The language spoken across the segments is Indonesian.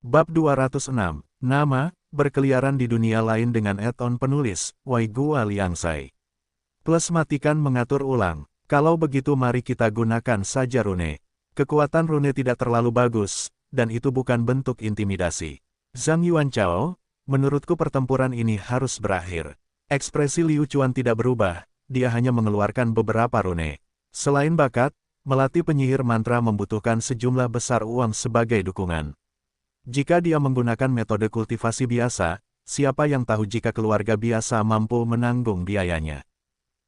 Bab 206, Nama, berkeliaran di dunia lain dengan add-on penulis, Wai Gua Liangsai. Plus matikan mengatur ulang. Kalau begitu mari kita gunakan saja rune. Kekuatan rune tidak terlalu bagus, dan itu bukan bentuk intimidasi. Zhang Yuanchao, menurutku pertempuran ini harus berakhir. Ekspresi Liu Chuan tidak berubah, dia hanya mengeluarkan beberapa rune. Selain bakat, melatih penyihir mantra membutuhkan sejumlah besar uang sebagai dukungan. Jika dia menggunakan metode kultivasi biasa, siapa yang tahu jika keluarga biasa mampu menanggung biayanya.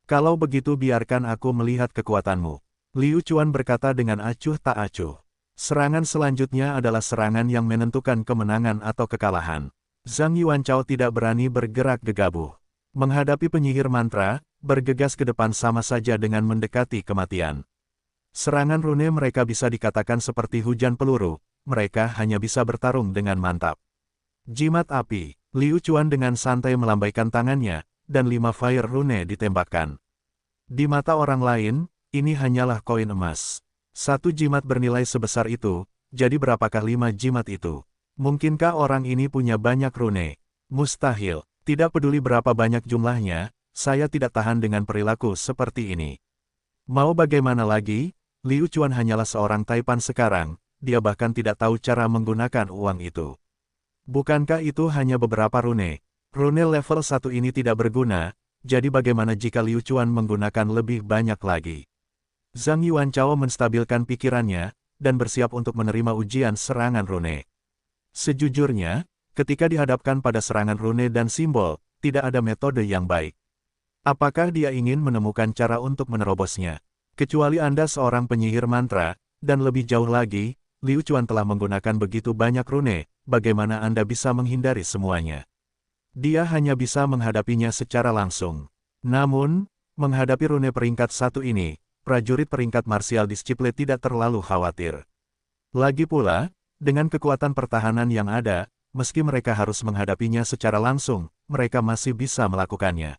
Kalau begitu biarkan aku melihat kekuatanmu. Liu Chuan berkata dengan acuh tak acuh. Serangan selanjutnya adalah serangan yang menentukan kemenangan atau kekalahan. Zhang Yuanchao tidak berani bergerak gegabah. Menghadapi penyihir mantra, bergegas ke depan sama saja dengan mendekati kematian. Serangan rune mereka bisa dikatakan seperti hujan peluru. Mereka hanya bisa bertarung dengan mantap. Jimat api, Liu Chuan dengan santai melambaikan tangannya, dan 5 fire rune ditembakkan. Di mata orang lain, ini hanyalah koin emas. Satu jimat bernilai sebesar itu, jadi berapakah 5 jimat itu? Mungkinkah orang ini punya banyak rune? Mustahil, tidak peduli berapa banyak jumlahnya, saya tidak tahan dengan perilaku seperti ini. Mau bagaimana lagi, Liu Chuan hanyalah seorang taipan sekarang. Dia bahkan tidak tahu cara menggunakan uang itu. Bukankah itu hanya beberapa rune? Rune level 1 ini tidak berguna, jadi bagaimana jika Liu Chuan menggunakan lebih banyak lagi? Zhang Yuanchao menstabilkan pikirannya, dan bersiap untuk menerima ujian serangan rune. Sejujurnya, ketika dihadapkan pada serangan rune dan simbol, tidak ada metode yang baik. Apakah dia ingin menemukan cara untuk menerobosnya? Kecuali Anda seorang penyihir mantra, dan lebih jauh lagi, Liu Chuan telah menggunakan begitu banyak rune, bagaimana Anda bisa menghindari semuanya? Dia hanya bisa menghadapinya secara langsung. Namun, menghadapi rune peringkat 1 ini, prajurit peringkat martial disiplin tidak terlalu khawatir. Lagi pula, dengan kekuatan pertahanan yang ada, meski mereka harus menghadapinya secara langsung, mereka masih bisa melakukannya.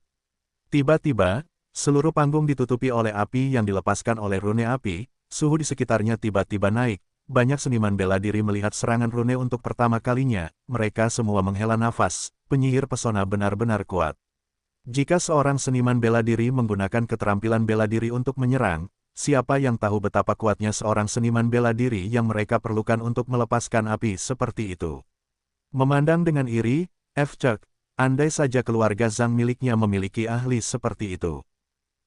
Tiba-tiba, seluruh panggung ditutupi oleh api yang dilepaskan oleh rune api, suhu di sekitarnya tiba-tiba naik. Banyak seniman bela diri melihat serangan rune untuk pertama kalinya, mereka semua menghela nafas, penyihir pesona benar-benar kuat. Jika seorang seniman bela diri menggunakan keterampilan bela diri untuk menyerang, siapa yang tahu betapa kuatnya seorang seniman bela diri yang mereka perlukan untuk melepaskan api seperti itu. Memandang dengan iri, F-Cek, andai saja keluarga Zhang miliknya memiliki ahli seperti itu.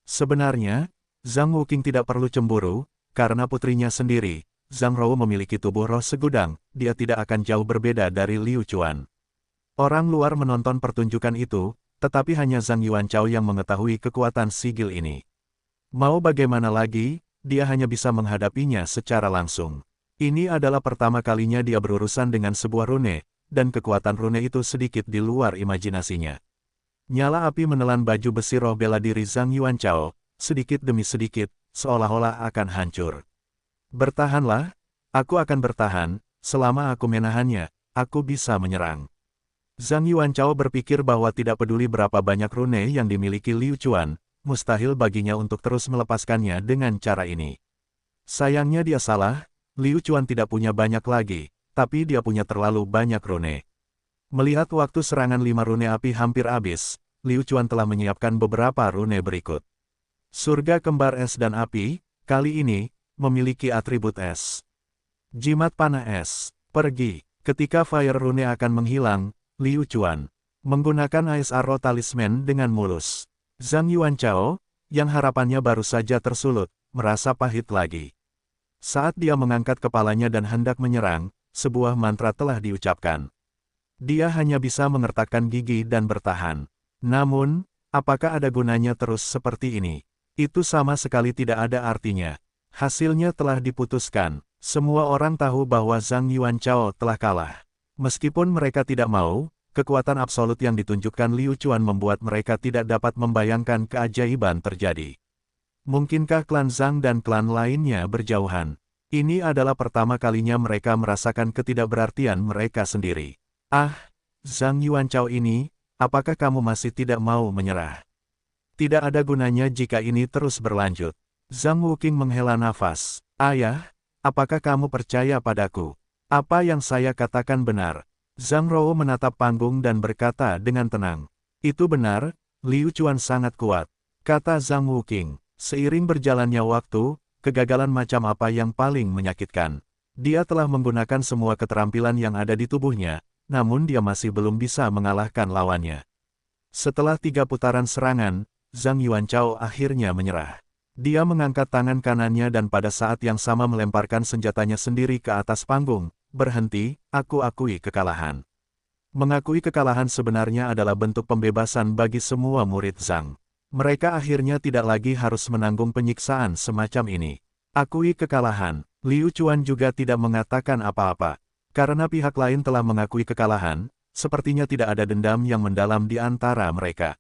Sebenarnya, Zhang Wuqing tidak perlu cemburu, karena putrinya sendiri, Zhang Rou memiliki tubuh roh segudang, dia tidak akan jauh berbeda dari Liu Chuan. Orang luar menonton pertunjukan itu, tetapi hanya Zhang Yuanchao yang mengetahui kekuatan sigil ini. Mau bagaimana lagi, dia hanya bisa menghadapinya secara langsung. Ini adalah pertama kalinya dia berurusan dengan sebuah rune, dan kekuatan rune itu sedikit di luar imajinasinya. Nyala api menelan baju besi roh bela diri Zhang Yuanchao, sedikit demi sedikit, seolah-olah akan hancur. Bertahanlah, aku akan bertahan, selama aku menahannya, aku bisa menyerang. Zhang Yuanchao berpikir bahwa tidak peduli berapa banyak rune yang dimiliki Liu Chuan, mustahil baginya untuk terus melepaskannya dengan cara ini. Sayangnya dia salah, Liu Chuan tidak punya banyak lagi, tapi dia punya terlalu banyak rune. Melihat waktu serangan 5 rune api hampir habis, Liu Chuan telah menyiapkan beberapa rune berikut. Surga kembar es dan api, kali ini, memiliki atribut es. Jimat panah es, pergi. Ketika fire rune akan menghilang, Liu Chuan menggunakan ASR Roh Talisman dengan mulus. Zhang Yuanchao, yang harapannya baru saja tersulut, merasa pahit lagi. Saat dia mengangkat kepalanya dan hendak menyerang, sebuah mantra telah diucapkan. Dia hanya bisa mengertakkan gigi dan bertahan. Namun, apakah ada gunanya terus seperti ini? Itu sama sekali tidak ada artinya. Hasilnya telah diputuskan. Semua orang tahu bahwa Zhang Yuanchao telah kalah. Meskipun mereka tidak mau, kekuatan absolut yang ditunjukkan Liu Chuan membuat mereka tidak dapat membayangkan keajaiban terjadi. Mungkinkah klan Zhang dan klan lainnya berjauhan? Ini adalah pertama kalinya mereka merasakan ketidakberartian mereka sendiri. Ah, Zhang Yuanchao ini, apakah kamu masih tidak mau menyerah? Tidak ada gunanya jika ini terus berlanjut. Zhang Wuqing menghela nafas. Ayah, apakah kamu percaya padaku? Apa yang saya katakan benar. Zhang Rou menatap panggung dan berkata dengan tenang. Itu benar, Liu Chuan sangat kuat, kata Zhang Wuqing. Seiring berjalannya waktu, kegagalan macam apa yang paling menyakitkan. Dia telah menggunakan semua keterampilan yang ada di tubuhnya, namun dia masih belum bisa mengalahkan lawannya. Setelah 3 putaran serangan, Zhang Yuanchao akhirnya menyerah. Dia mengangkat tangan kanannya dan pada saat yang sama melemparkan senjatanya sendiri ke atas panggung. Berhenti, aku akui kekalahan. Mengakui kekalahan sebenarnya adalah bentuk pembebasan bagi semua murid Zhang. Mereka akhirnya tidak lagi harus menanggung penyiksaan semacam ini. Akui kekalahan, Liu Chuan juga tidak mengatakan apa-apa. Karena pihak lain telah mengakui kekalahan, sepertinya tidak ada dendam yang mendalam di antara mereka.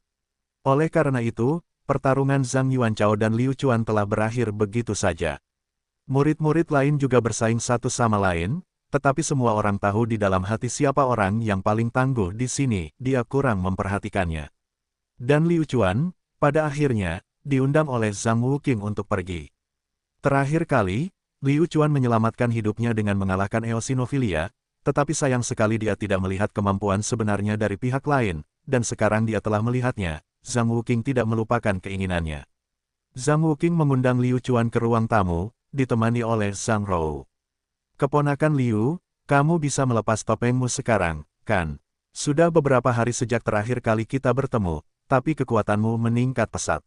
Oleh karena itu, pertarungan Zhang Yuanchao dan Liu Chuan telah berakhir begitu saja. Murid-murid lain juga bersaing satu sama lain, tetapi semua orang tahu di dalam hati siapa orang yang paling tangguh di sini, dia kurang memperhatikannya. Dan Liu Chuan, pada akhirnya, diundang oleh Zhang Wuqing untuk pergi. Terakhir kali, Liu Chuan menyelamatkan hidupnya dengan mengalahkan eosinophilia, tetapi sayang sekali dia tidak melihat kemampuan sebenarnya dari pihak lain, dan sekarang dia telah melihatnya, Zhang Wuqing tidak melupakan keinginannya. Zhang Wuqing mengundang Liu Chuan ke ruang tamu, ditemani oleh Zhang Rou. Keponakan Liu, kamu bisa melepas topengmu sekarang, kan? Sudah beberapa hari sejak terakhir kali kita bertemu, tapi kekuatanmu meningkat pesat.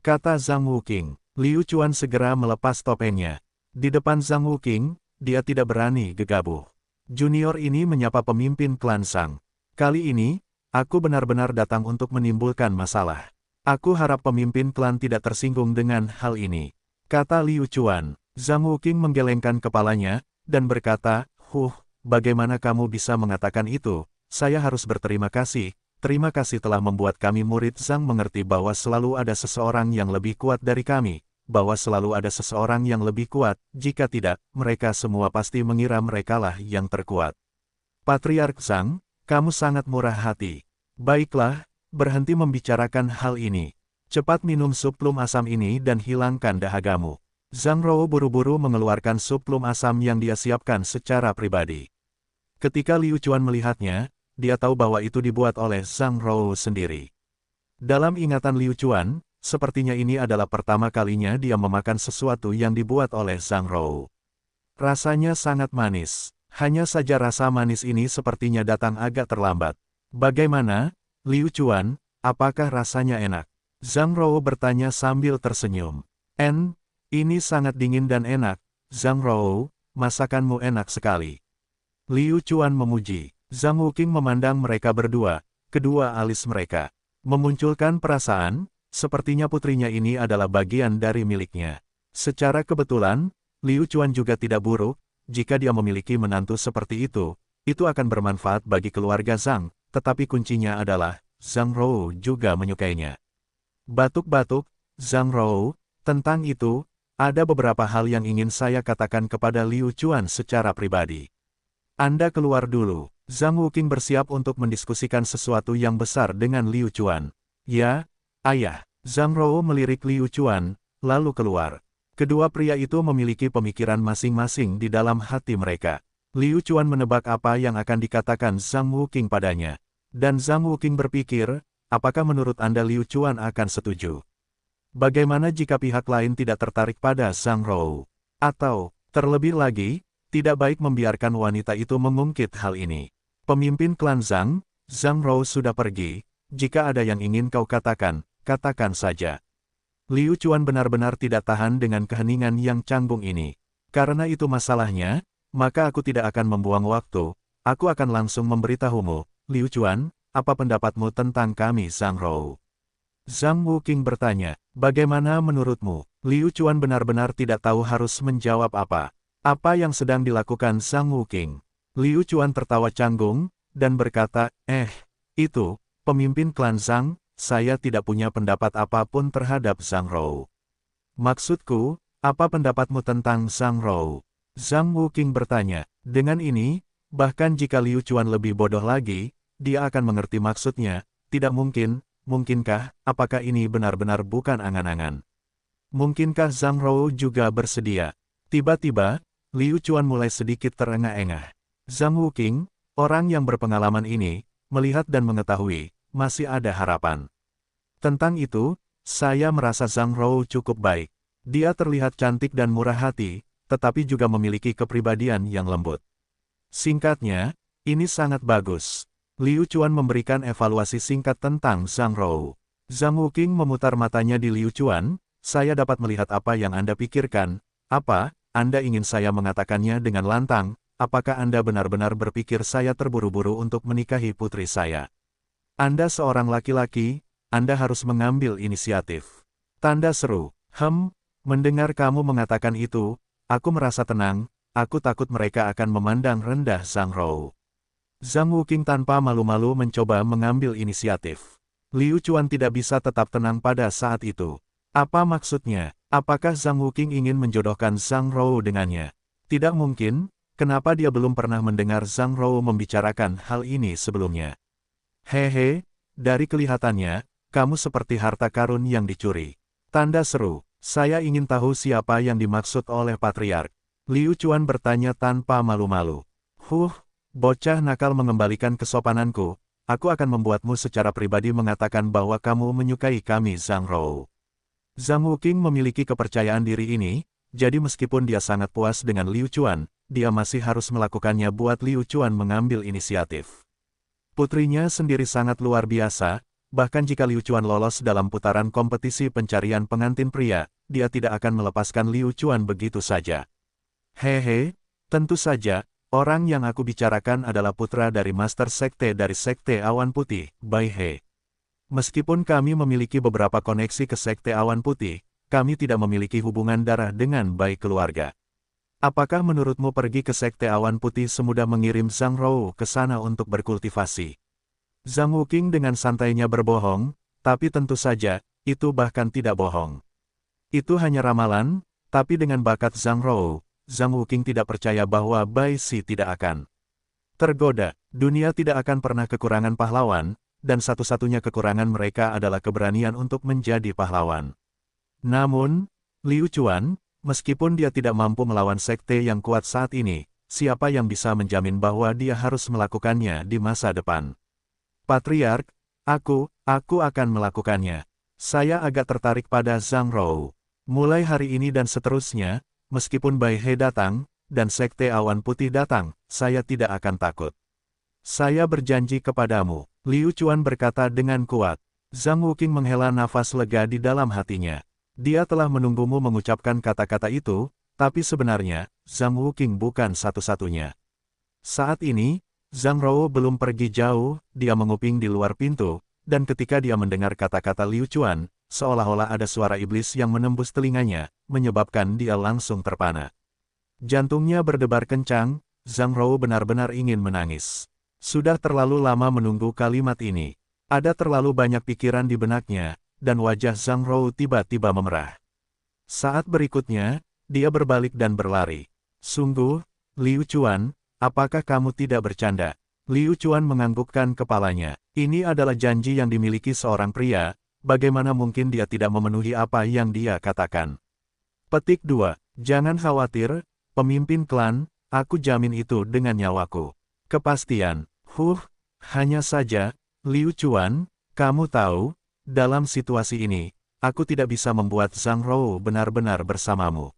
Kata Zhang Wuqing. Liu Chuan segera melepas topengnya. Di depan Zhang Wuqing, dia tidak berani gegabah. Junior ini menyapa pemimpin klan Zhang. Kali ini, aku benar-benar datang untuk menimbulkan masalah. Aku harap pemimpin klan tidak tersinggung dengan hal ini. Kata Liu Chuan. Zhang Wuqing menggelengkan kepalanya, dan berkata, bagaimana kamu bisa mengatakan itu? Saya harus berterima kasih. Terima kasih telah membuat kami murid Zhang mengerti bahwa selalu ada seseorang yang lebih kuat dari kami. Bahwa selalu ada seseorang yang lebih kuat, jika tidak, mereka semua pasti mengira merekalah yang terkuat. Patriark Zhang, kamu sangat murah hati. Baiklah, berhenti membicarakan hal ini. Cepat minum sup plum asam ini dan hilangkan dahagamu. Zhang Rou buru-buru mengeluarkan sup plum asam yang dia siapkan secara pribadi. Ketika Liu Chuan melihatnya, dia tahu bahwa itu dibuat oleh Zhang Rou sendiri. Dalam ingatan Liu Chuan, sepertinya ini adalah pertama kalinya dia memakan sesuatu yang dibuat oleh Zhang Rou. Rasanya sangat manis. Hanya saja rasa manis ini sepertinya datang agak terlambat. Bagaimana, Liu Chuan, apakah rasanya enak? Zhang Rou bertanya sambil tersenyum. Ini sangat dingin dan enak, Zhang Rou, masakanmu enak sekali. Liu Chuan memuji. Zhang Wuqing memandang mereka berdua, kedua alis mereka memunculkan perasaan, sepertinya putrinya ini adalah bagian dari miliknya. Secara kebetulan, Liu Chuan juga tidak buruk, jika dia memiliki menantu seperti itu akan bermanfaat bagi keluarga Zhang, tetapi kuncinya adalah, Zhang Rou juga menyukainya. Batuk-batuk, Zhang Rou, tentang itu, ada beberapa hal yang ingin saya katakan kepada Liu Chuan secara pribadi. Anda keluar dulu. Zhang Wuqing bersiap untuk mendiskusikan sesuatu yang besar dengan Liu Chuan. Ya, ayah. Zhang Rou melirik Liu Chuan, lalu keluar. Kedua pria itu memiliki pemikiran masing-masing di dalam hati mereka. Liu Chuan menebak apa yang akan dikatakan Zhang Wuqing padanya. Dan Zhang Wuqing berpikir, apakah menurut Anda Liu Chuan akan setuju? Bagaimana jika pihak lain tidak tertarik pada Zhang Rou? Atau, terlebih lagi, tidak baik membiarkan wanita itu mengungkit hal ini. Pemimpin klan Zhang, Zhang Rou sudah pergi, jika ada yang ingin kau katakan, katakan saja. Liu Chuan benar-benar tidak tahan dengan keheningan yang canggung ini. Karena itu masalahnya, maka aku tidak akan membuang waktu, aku akan langsung memberitahumu, Liu Chuan, apa pendapatmu tentang kami Zhang Rou? Zhang Wuqing bertanya, bagaimana menurutmu? Liu Chuan benar-benar tidak tahu harus menjawab apa. Apa yang sedang dilakukan Zhang Wuqing? Liu Chuan tertawa canggung, dan berkata, itu, pemimpin klan Zhang, saya tidak punya pendapat apapun terhadap Zhang Rou. Maksudku, apa pendapatmu tentang Zhang Rou? Zhang Wuqing bertanya, dengan ini, bahkan jika Liu Chuan lebih bodoh lagi, dia akan mengerti maksudnya, tidak mungkin. Mungkinkah, apakah ini benar-benar bukan angan-angan? Mungkinkah Zhang Rou juga bersedia? Tiba-tiba, Liu Chuan mulai sedikit terengah-engah. Zhang Wuqing, orang yang berpengalaman ini, melihat dan mengetahui, masih ada harapan. Tentang itu, saya merasa Zhang Rou cukup baik. Dia terlihat cantik dan murah hati, tetapi juga memiliki kepribadian yang lembut. Singkatnya, ini sangat bagus. Liu Chuan memberikan evaluasi singkat tentang Zhang Rou. Zhang Wuqing memutar matanya di Liu Chuan, saya dapat melihat apa yang Anda pikirkan. Apa, Anda ingin saya mengatakannya dengan lantang, apakah Anda benar-benar berpikir saya terburu-buru untuk menikahi putri saya? Anda seorang laki-laki, Anda harus mengambil inisiatif. Tanda seru. Mendengar kamu mengatakan itu, aku merasa tenang, aku takut mereka akan memandang rendah Zhang Rou. Zhang Wuqing tanpa malu-malu mencoba mengambil inisiatif. Liu Chuan tidak bisa tetap tenang pada saat itu. Apa maksudnya? Apakah Zhang Wuqing ingin menjodohkan Zhang Rou dengannya? Tidak mungkin, kenapa dia belum pernah mendengar Zhang Rou membicarakan hal ini sebelumnya? Hehe, dari kelihatannya, kamu seperti harta karun yang dicuri. Tanda seru. Saya ingin tahu siapa yang dimaksud oleh patriark. Liu Chuan bertanya tanpa malu-malu. Bocah nakal mengembalikan kesopananku. Aku akan membuatmu secara pribadi mengatakan bahwa kamu menyukai kami Zhang Rou. Zhang Wuqing memiliki kepercayaan diri ini, jadi meskipun dia sangat puas dengan Liu Chuan, dia masih harus melakukannya buat Liu Chuan mengambil inisiatif. Putrinya sendiri sangat luar biasa, bahkan jika Liu Chuan lolos dalam putaran kompetisi pencarian pengantin pria, dia tidak akan melepaskan Liu Chuan begitu saja. Hehe, tentu saja, orang yang aku bicarakan adalah putra dari Master Sekte dari Sekte Awan Putih, Bai He. Meskipun kami memiliki beberapa koneksi ke Sekte Awan Putih, kami tidak memiliki hubungan darah dengan Bai keluarga. Apakah menurutmu pergi ke Sekte Awan Putih semudah mengirim Zhang Rou ke sana untuk berkultivasi? Zhang Wuqing dengan santainya berbohong, tapi tentu saja, itu bahkan tidak bohong. Itu hanya ramalan, tapi dengan bakat Zhang Rou, Zhang Wuqing tidak percaya bahwa Bai Si tidak akan tergoda. Dunia tidak akan pernah kekurangan pahlawan, dan satu-satunya kekurangan mereka adalah keberanian untuk menjadi pahlawan. Namun, Liu Chuan, meskipun dia tidak mampu melawan sekte yang kuat saat ini, siapa yang bisa menjamin bahwa dia harus melakukannya di masa depan? Patriark, aku akan melakukannya. Saya agak tertarik pada Zhang Rou. Mulai hari ini dan seterusnya, meskipun Bai He datang, dan Sekte Awan Putih datang, saya tidak akan takut. Saya berjanji kepadamu, Liu Chuan berkata dengan kuat. Zhang Wuqing menghela nafas lega di dalam hatinya. Dia telah menunggumu mengucapkan kata-kata itu, tapi sebenarnya, Zhang Wuqing bukan satu-satunya. Saat ini, Zhang Rou belum pergi jauh, dia menguping di luar pintu, dan ketika dia mendengar kata-kata Liu Chuan, seolah-olah ada suara iblis yang menembus telinganya, menyebabkan dia langsung terpana. Jantungnya berdebar kencang, Zhang Rou benar-benar ingin menangis. Sudah terlalu lama menunggu kalimat ini. Ada terlalu banyak pikiran di benaknya, dan wajah Zhang Rou tiba-tiba memerah. Saat berikutnya, dia berbalik dan berlari. Sungguh, Liu Chuan, apakah kamu tidak bercanda? Liu Chuan menganggukkan kepalanya. Ini adalah janji yang dimiliki seorang pria, bagaimana mungkin dia tidak memenuhi apa yang dia katakan? Petik 2. Jangan khawatir, pemimpin klan, aku jamin itu dengan nyawaku. Kepastian. Hanya saja, Liu Chuan, kamu tahu, dalam situasi ini, aku tidak bisa membuat Zhang Rou benar-benar bersamamu.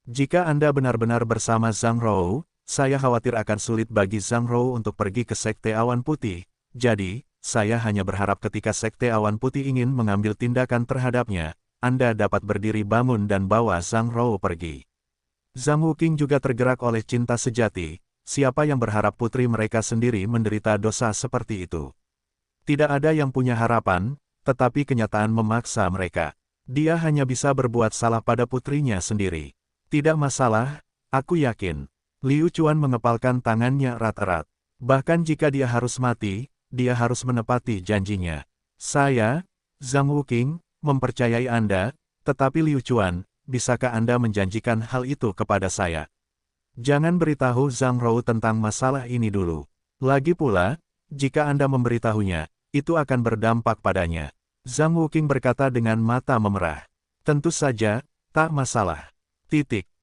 Jika Anda benar-benar bersama Zhang Rou, saya khawatir akan sulit bagi Zhang Rou untuk pergi ke Sekte Awan Putih, jadi, saya hanya berharap ketika Sekte Awan Putih ingin mengambil tindakan terhadapnya, Anda dapat berdiri bangun dan bawa Zhang Rou pergi. Zhang Wuqing juga tergerak oleh cinta sejati, siapa yang berharap putri mereka sendiri menderita dosa seperti itu. Tidak ada yang punya harapan, tetapi kenyataan memaksa mereka. Dia hanya bisa berbuat salah pada putrinya sendiri. Tidak masalah, aku yakin. Liu Chuan mengepalkan tangannya erat-erat. Bahkan jika dia harus mati, dia harus menepati janjinya. Saya, Zhang Wuqing, mempercayai Anda, tetapi Liu Chuan, bisakah Anda menjanjikan hal itu kepada saya? Jangan beritahu Zhang Rou tentang masalah ini dulu. Lagi pula, jika Anda memberitahunya, itu akan berdampak padanya. Zhang Wuqing berkata dengan mata memerah. Tentu saja, tak masalah.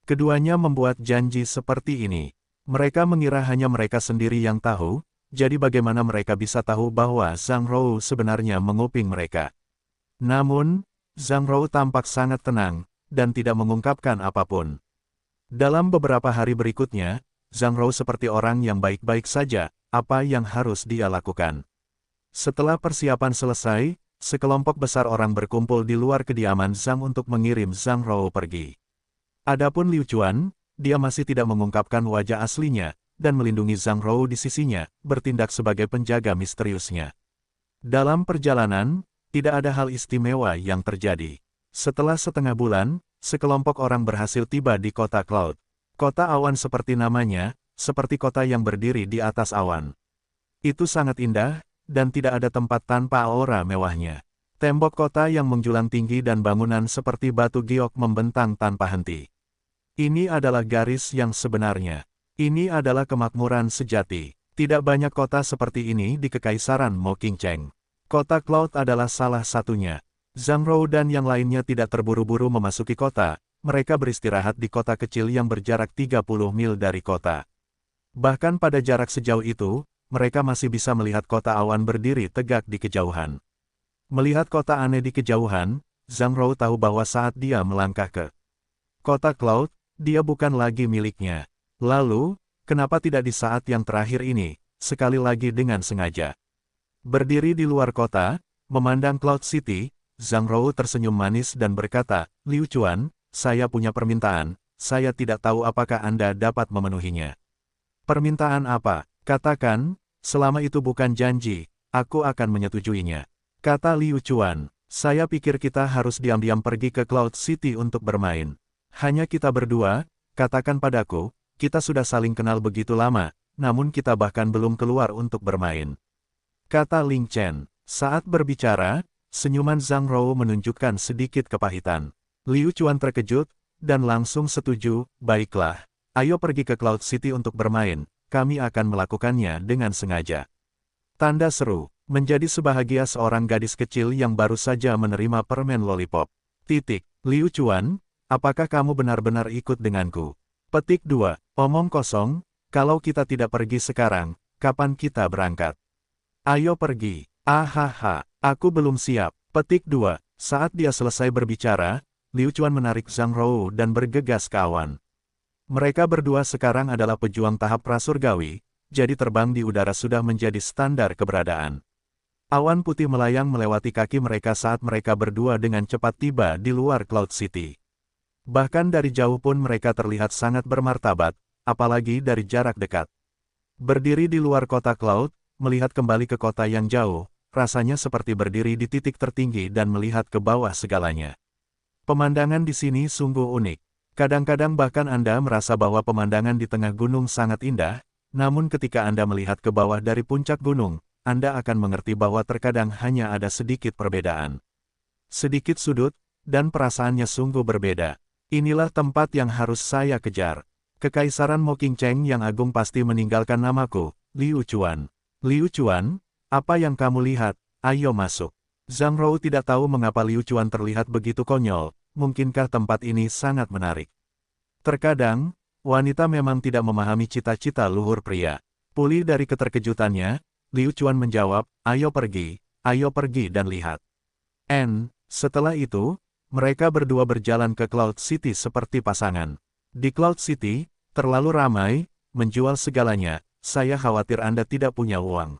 Keduanya membuat janji seperti ini. Mereka mengira hanya mereka sendiri yang tahu, jadi bagaimana mereka bisa tahu bahwa Zhang Rou sebenarnya menguping mereka. Namun, Zhang Rou tampak sangat tenang, dan tidak mengungkapkan apapun. Dalam beberapa hari berikutnya, Zhang Rou seperti orang yang baik-baik saja, apa yang harus dia lakukan. Setelah persiapan selesai, sekelompok besar orang berkumpul di luar kediaman Zhang untuk mengirim Zhang Rou pergi. Adapun Liu Chuan, dia masih tidak mengungkapkan wajah aslinya, dan melindungi Zhang Rou di sisinya, bertindak sebagai penjaga misteriusnya. Dalam perjalanan, tidak ada hal istimewa yang terjadi. Setelah setengah bulan, sekelompok orang berhasil tiba di kota Cloud. Kota awan seperti namanya, seperti kota yang berdiri di atas awan. Itu sangat indah, dan tidak ada tempat tanpa aura mewahnya. Tembok kota yang menjulang tinggi dan bangunan seperti batu giok membentang tanpa henti. Ini adalah garis yang sebenarnya. Ini adalah kemakmuran sejati. Tidak banyak kota seperti ini di Kekaisaran Mo Qingcheng. Kota Cloud adalah salah satunya. Zhang Rou dan yang lainnya tidak terburu-buru memasuki kota, mereka beristirahat di kota kecil yang berjarak 30 mil dari kota. Bahkan pada jarak sejauh itu, mereka masih bisa melihat kota awan berdiri tegak di kejauhan. Melihat kota aneh di kejauhan, Zhang Rou tahu bahwa saat dia melangkah ke kota Cloud, dia bukan lagi miliknya. Lalu, kenapa tidak di saat yang terakhir ini, sekali lagi dengan sengaja? Berdiri di luar kota, memandang Cloud City, Zhang Rou tersenyum manis dan berkata, Liu Chuan, saya punya permintaan, saya tidak tahu apakah Anda dapat memenuhinya. Permintaan apa? Katakan, selama itu bukan janji, aku akan menyetujuinya. Kata Liu Chuan, saya pikir kita harus diam-diam pergi ke Cloud City untuk bermain. Hanya kita berdua, katakan padaku, kita sudah saling kenal begitu lama, namun kita bahkan belum keluar untuk bermain. Kata Ling Chen. Saat berbicara, senyuman Zhang Rou menunjukkan sedikit kepahitan. Liu Chuan terkejut, dan langsung setuju, baiklah, ayo pergi ke Cloud City untuk bermain, kami akan melakukannya dengan sengaja. Tanda seru, menjadi sebahagia seorang gadis kecil yang baru saja menerima permen lollipop. Liu Chuan, apakah kamu benar-benar ikut denganku? Petik 2. Omong kosong, kalau kita tidak pergi sekarang, kapan kita berangkat? Ayo pergi. Ahaha, aku belum siap. Petik 2. Saat dia selesai berbicara, Liu Chuan menarik Zhang Rou dan bergegas ke awan. Mereka berdua sekarang adalah pejuang tahap prasurgawi, jadi terbang di udara sudah menjadi standar keberadaan. Awan putih melayang melewati kaki mereka saat mereka berdua dengan cepat tiba di luar Cloud City. Bahkan dari jauh pun mereka terlihat sangat bermartabat, apalagi dari jarak dekat. Berdiri di luar kota Cloud, melihat kembali ke kota yang jauh, rasanya seperti berdiri di titik tertinggi dan melihat ke bawah segalanya. Pemandangan di sini sungguh unik. Kadang-kadang bahkan Anda merasa bahwa pemandangan di tengah gunung sangat indah, namun ketika Anda melihat ke bawah dari puncak gunung, Anda akan mengerti bahwa terkadang hanya ada sedikit perbedaan. Sedikit sudut, dan perasaannya sungguh berbeda. Inilah tempat yang harus saya kejar. Kekaisaran Mo Qingcheng yang agung pasti meninggalkan namaku, Liu Chuan. Liu Chuan, apa yang kamu lihat? Ayo masuk. Zhang Rou tidak tahu mengapa Liu Chuan terlihat begitu konyol, mungkinkah tempat ini sangat menarik. Terkadang, wanita memang tidak memahami cita-cita luhur pria. Pulih dari keterkejutannya, Liu Chuan menjawab, ayo pergi dan lihat. Setelah itu, mereka berdua berjalan ke Cloud City seperti pasangan. Di Cloud City, terlalu ramai, menjual segalanya, saya khawatir Anda tidak punya uang.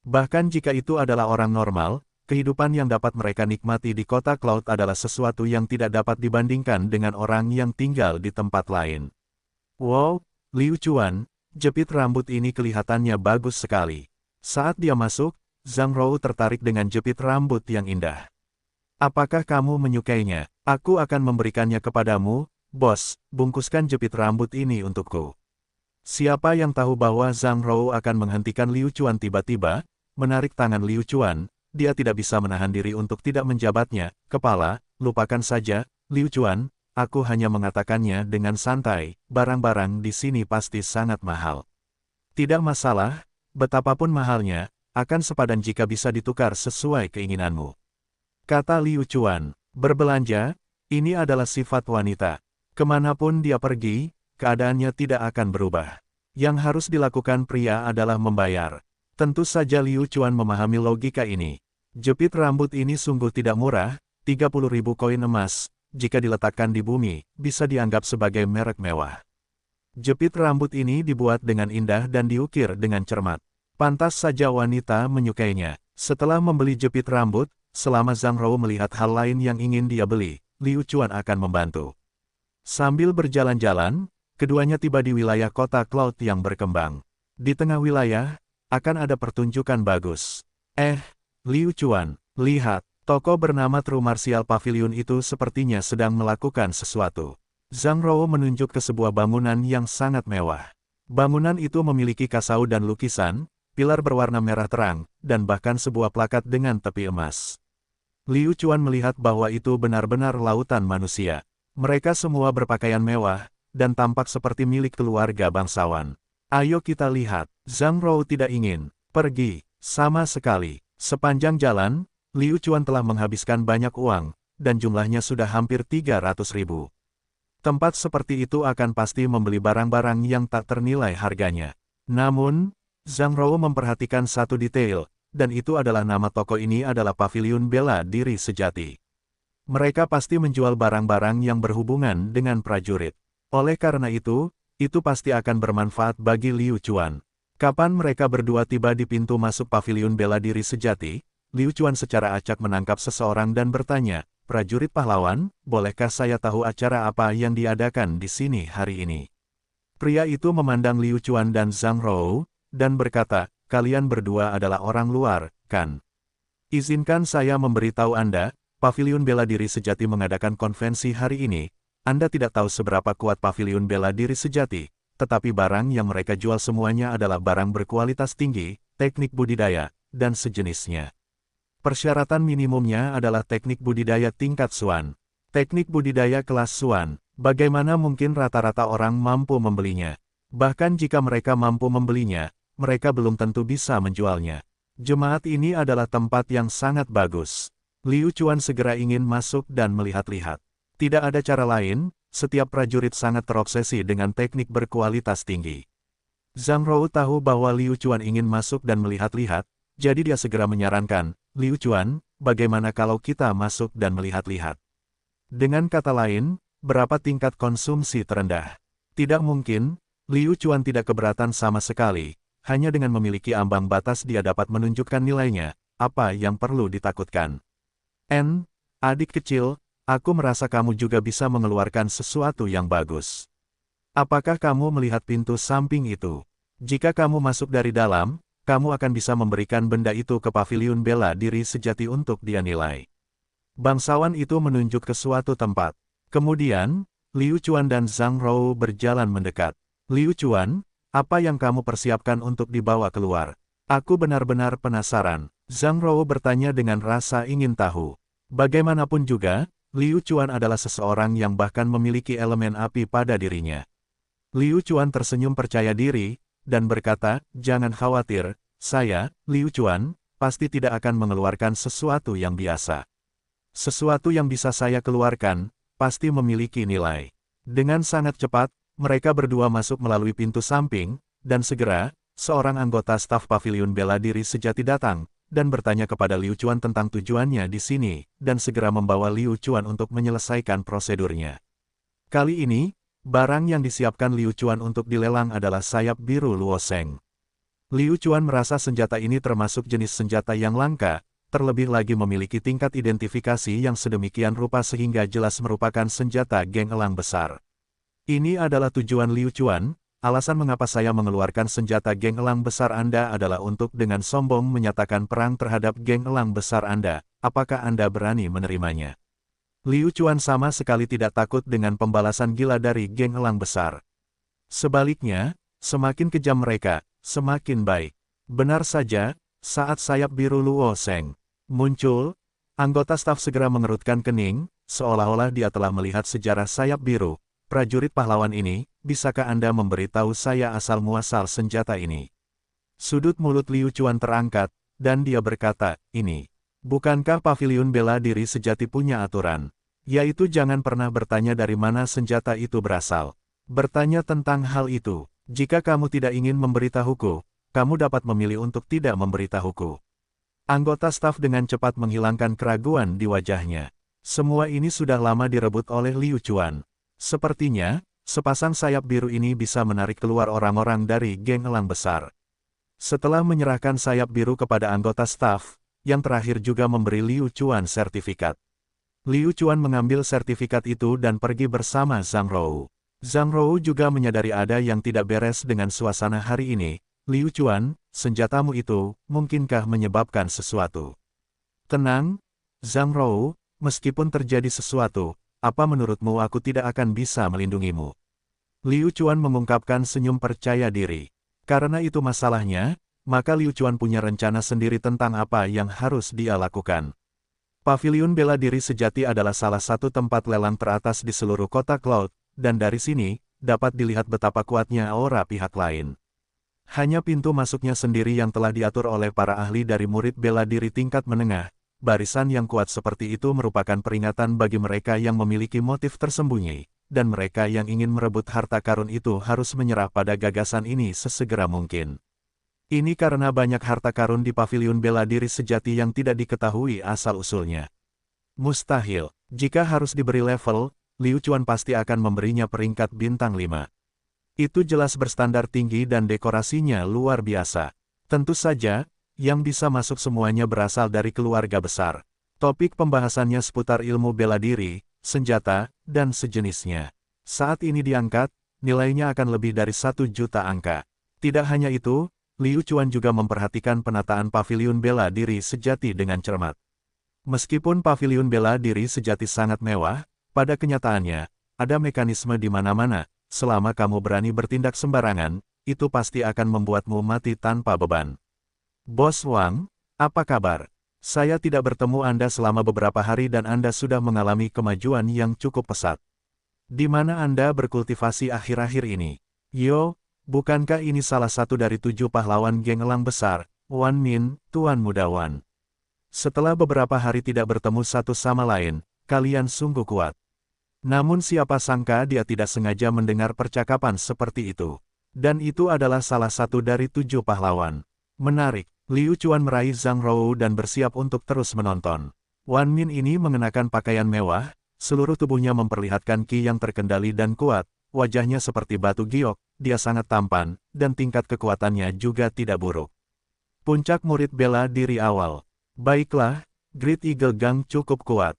Bahkan jika itu adalah orang normal, kehidupan yang dapat mereka nikmati di kota Cloud adalah sesuatu yang tidak dapat dibandingkan dengan orang yang tinggal di tempat lain. Wow, Liu Chuan, jepit rambut ini kelihatannya bagus sekali. Saat dia masuk, Zhang Rou tertarik dengan jepit rambut yang indah. Apakah kamu menyukainya? Aku akan memberikannya kepadamu, bos, bungkuskan jepit rambut ini untukku. Siapa yang tahu bahwa Zhang Rou akan menghentikan Liu Chuan tiba-tiba, menarik tangan Liu Chuan, dia tidak bisa menahan diri untuk tidak menjabatnya, kepala, lupakan saja, Liu Chuan, aku hanya mengatakannya dengan santai, barang-barang di sini pasti sangat mahal. Tidak masalah, betapapun mahalnya, akan sepadan jika bisa ditukar sesuai keinginanmu. Kata Liu Chuan, berbelanja, ini adalah sifat wanita. Kemanapun dia pergi, keadaannya tidak akan berubah. Yang harus dilakukan pria adalah membayar. Tentu saja Liu Chuan memahami logika ini. Jepit rambut ini sungguh tidak murah, 30.000 koin emas, jika diletakkan di bumi, bisa dianggap sebagai merek mewah. Jepit rambut ini dibuat dengan indah dan diukir dengan cermat. Pantas saja wanita menyukainya. Setelah membeli jepit rambut, selama Zhang Rou melihat hal lain yang ingin dia beli, Liu Chuan akan membantu. Sambil berjalan-jalan, keduanya tiba di wilayah kota Cloud yang berkembang. Di tengah wilayah, akan ada pertunjukan bagus. Liu Chuan, lihat, toko bernama True Martial Pavilion itu sepertinya sedang melakukan sesuatu. Zhang Rou menunjuk ke sebuah bangunan yang sangat mewah. Bangunan itu memiliki kasau dan lukisan, pilar berwarna merah terang, dan bahkan sebuah plakat dengan tepi emas. Liu Chuan melihat bahwa itu benar-benar lautan manusia. Mereka semua berpakaian mewah, dan tampak seperti milik keluarga bangsawan. Ayo kita lihat. Zhang Rou tidak ingin pergi sama sekali. Sepanjang jalan, Liu Chuan telah menghabiskan banyak uang, dan jumlahnya sudah hampir 300.000. Tempat seperti itu akan pasti membeli barang-barang yang tak ternilai harganya. Namun, Zhang Rou memperhatikan satu detail, dan itu adalah nama toko ini adalah Paviliun Bela Diri Sejati. Mereka pasti menjual barang-barang yang berhubungan dengan prajurit. Oleh karena itu pasti akan bermanfaat bagi Liu Chuan. Kapan mereka berdua tiba di pintu masuk Paviliun Bela Diri Sejati, Liu Chuan secara acak menangkap seseorang dan bertanya, "Prajurit pahlawan, bolehkah saya tahu acara apa yang diadakan di sini hari ini?" Pria itu memandang Liu Chuan dan Zhang Rou, dan berkata, "Kalian berdua adalah orang luar, kan? Izinkan saya memberitahu Anda, Paviliun Bela Diri Sejati mengadakan konvensi hari ini. Anda tidak tahu seberapa kuat Paviliun Bela Diri Sejati, tetapi barang yang mereka jual semuanya adalah barang berkualitas tinggi, teknik budidaya, dan sejenisnya. Persyaratan minimumnya adalah teknik budidaya tingkat Suan. Teknik budidaya kelas Suan, bagaimana mungkin rata-rata orang mampu membelinya? Bahkan jika mereka mampu membelinya, mereka belum tentu bisa menjualnya. Jemaat ini adalah tempat yang sangat bagus." Liu Chuan segera ingin masuk dan melihat-lihat. Tidak ada cara lain, setiap prajurit sangat terobsesi dengan teknik berkualitas tinggi. Zhang Rou tahu bahwa Liu Chuan ingin masuk dan melihat-lihat, jadi dia segera menyarankan, "Liu Chuan, bagaimana kalau kita masuk dan melihat-lihat?" Dengan kata lain, berapa tingkat konsumsi terendah? Tidak mungkin, Liu Chuan tidak keberatan sama sekali, hanya dengan memiliki ambang batas dia dapat menunjukkan nilainya, apa yang perlu ditakutkan. Adik kecil, aku merasa kamu juga bisa mengeluarkan sesuatu yang bagus. Apakah kamu melihat pintu samping itu? Jika kamu masuk dari dalam, kamu akan bisa memberikan benda itu ke Paviliun Bela Diri Sejati untuk dia nilai." Bangsawan itu menunjuk ke suatu tempat. Kemudian, Liu Chuan dan Zhang Rou berjalan mendekat. "Liu Chuan, apa yang kamu persiapkan untuk dibawa keluar? Aku benar-benar penasaran." Zhang Rou bertanya dengan rasa ingin tahu. Bagaimanapun juga, Liu Chuan adalah seseorang yang bahkan memiliki elemen api pada dirinya. Liu Chuan tersenyum percaya diri, dan berkata, "Jangan khawatir, saya, Liu Chuan, pasti tidak akan mengeluarkan sesuatu yang biasa. Sesuatu yang bisa saya keluarkan, pasti memiliki nilai." Dengan sangat cepat, mereka berdua masuk melalui pintu samping, dan segera, seorang anggota staf Paviliun Bela Diri Sejati datang, dan bertanya kepada Liu Chuan tentang tujuannya di sini, dan segera membawa Liu Chuan untuk menyelesaikan prosedurnya. Kali ini, barang yang disiapkan Liu Chuan untuk dilelang adalah sayap biru Luoseng. Liu Chuan merasa senjata ini termasuk jenis senjata yang langka, terlebih lagi memiliki tingkat identifikasi yang sedemikian rupa sehingga jelas merupakan senjata geng elang besar. Ini adalah tujuan Liu Chuan. Alasan mengapa saya mengeluarkan senjata geng elang besar Anda adalah untuk dengan sombong menyatakan perang terhadap geng elang besar Anda. Apakah Anda berani menerimanya? Liu Chuan sama sekali tidak takut dengan pembalasan gila dari geng elang besar. Sebaliknya, semakin kejam mereka, semakin baik. Benar saja, saat sayap biru Luo Seng muncul, anggota staf segera mengerutkan kening, seolah-olah dia telah melihat sejarah sayap biru. "Prajurit pahlawan ini, bisakah Anda memberitahu saya asal-muasal senjata ini?" Sudut mulut Liu Chuan terangkat, dan dia berkata, "Ini, bukankah Paviliun Bela Diri Sejati punya aturan? Yaitu jangan pernah bertanya dari mana senjata itu berasal. Bertanya tentang hal itu. Jika kamu tidak ingin memberitahuku, kamu dapat memilih untuk tidak memberitahuku. Anggota staf dengan cepat menghilangkan keraguan di wajahnya. Semua ini sudah lama direbut oleh Liu Chuan. Sepertinya, sepasang sayap biru ini bisa menarik keluar orang-orang dari geng elang besar. Setelah menyerahkan sayap biru kepada anggota staf, yang terakhir juga memberi Liu Chuan sertifikat. Liu Chuan mengambil sertifikat itu dan pergi bersama Zhang Rou. Zhang Rou juga menyadari ada yang tidak beres dengan suasana hari ini. Liu Chuan, senjatamu itu, mungkinkah menyebabkan sesuatu? Tenang, Zhang Rou, meskipun terjadi sesuatu, apa menurutmu aku tidak akan bisa melindungimu? Liu Chuan mengungkapkan senyum percaya diri. Karena itu masalahnya, maka Liu Chuan punya rencana sendiri tentang apa yang harus dia lakukan. Paviliun Bela Diri Sejati adalah salah satu tempat lelang teratas di seluruh kota Cloud, dan dari sini, dapat dilihat betapa kuatnya aura pihak lain. Hanya pintu masuknya sendiri yang telah diatur oleh para ahli dari murid bela diri tingkat menengah. Barisan yang kuat seperti itu merupakan peringatan bagi mereka yang memiliki motif tersembunyi, dan mereka yang ingin merebut harta karun itu harus menyerah pada gagasan ini sesegera mungkin. Ini karena banyak harta karun di Paviliun Bela Diri Sejati yang tidak diketahui asal-usulnya. Mustahil, jika harus diberi level, Liu Chuan pasti akan memberinya peringkat bintang 5. Itu jelas berstandar tinggi dan dekorasinya luar biasa. Tentu saja, yang bisa masuk semuanya berasal dari keluarga besar. Topik pembahasannya seputar ilmu bela diri, senjata, dan sejenisnya. Saat ini diangkat, nilainya akan lebih dari 1 juta angka. Tidak hanya itu, Liu Chuan juga memperhatikan penataan Paviliun Bela Diri Sejati dengan cermat. Meskipun Paviliun Bela Diri Sejati sangat mewah, pada kenyataannya, ada mekanisme di mana-mana. Selama kamu berani bertindak sembarangan, itu pasti akan membuatmu mati tanpa beban. Bos Wang, apa kabar? Saya tidak bertemu Anda selama beberapa hari dan Anda sudah mengalami kemajuan yang cukup pesat. Di mana Anda berkultivasi akhir-akhir ini? Yo, bukankah ini salah satu dari 7 pahlawan geng elang besar, Wan Min, Tuan Muda Wan? Setelah beberapa hari tidak bertemu satu sama lain, kalian sungguh kuat. Namun siapa sangka dia tidak sengaja mendengar percakapan seperti itu. Dan itu adalah salah satu dari 7 pahlawan. Menarik, Liu Chuan meraih Zhang Rou dan bersiap untuk terus menonton. Wan Min ini mengenakan pakaian mewah, seluruh tubuhnya memperlihatkan ki yang terkendali dan kuat, wajahnya seperti batu giok, dia sangat tampan, dan tingkat kekuatannya juga tidak buruk. Puncak murid bela diri awal. Baiklah, Great Eagle Gang cukup kuat.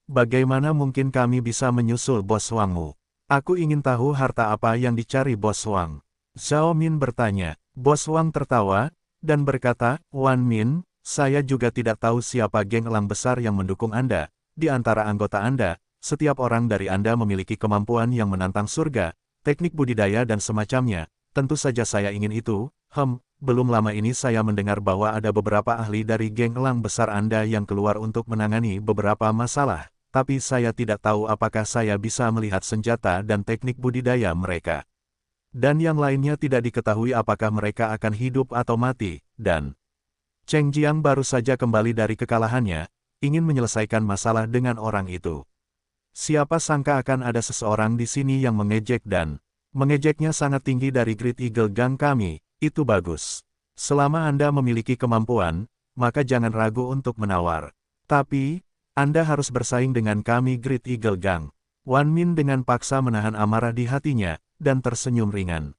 Bagaimana mungkin kami bisa menyusul Bos Wangmu? Aku ingin tahu harta apa yang dicari Bos Wang. Zhao Min bertanya. Bos Wang tertawa, dan berkata, Wan Min, saya juga tidak tahu siapa geng elang besar yang mendukung Anda. Di antara anggota Anda, setiap orang dari Anda memiliki kemampuan yang menantang surga, teknik budidaya dan semacamnya. Tentu saja saya ingin itu. Belum lama ini saya mendengar bahwa ada beberapa ahli dari geng elang besar Anda yang keluar untuk menangani beberapa masalah. Tapi saya tidak tahu apakah saya bisa melihat senjata dan teknik budidaya mereka. Dan yang lainnya tidak diketahui apakah mereka akan hidup atau mati, dan Cheng Jiang baru saja kembali dari kekalahannya, ingin menyelesaikan masalah dengan orang itu. Siapa sangka akan ada seseorang di sini yang mengejek dan mengejeknya sangat tinggi dari Great Eagle Gang kami, itu bagus. Selama Anda memiliki kemampuan, maka jangan ragu untuk menawar. Tapi, Anda harus bersaing dengan kami Great Eagle Gang. Wan Min dengan paksa menahan amarah di hatinya, dan tersenyum ringan.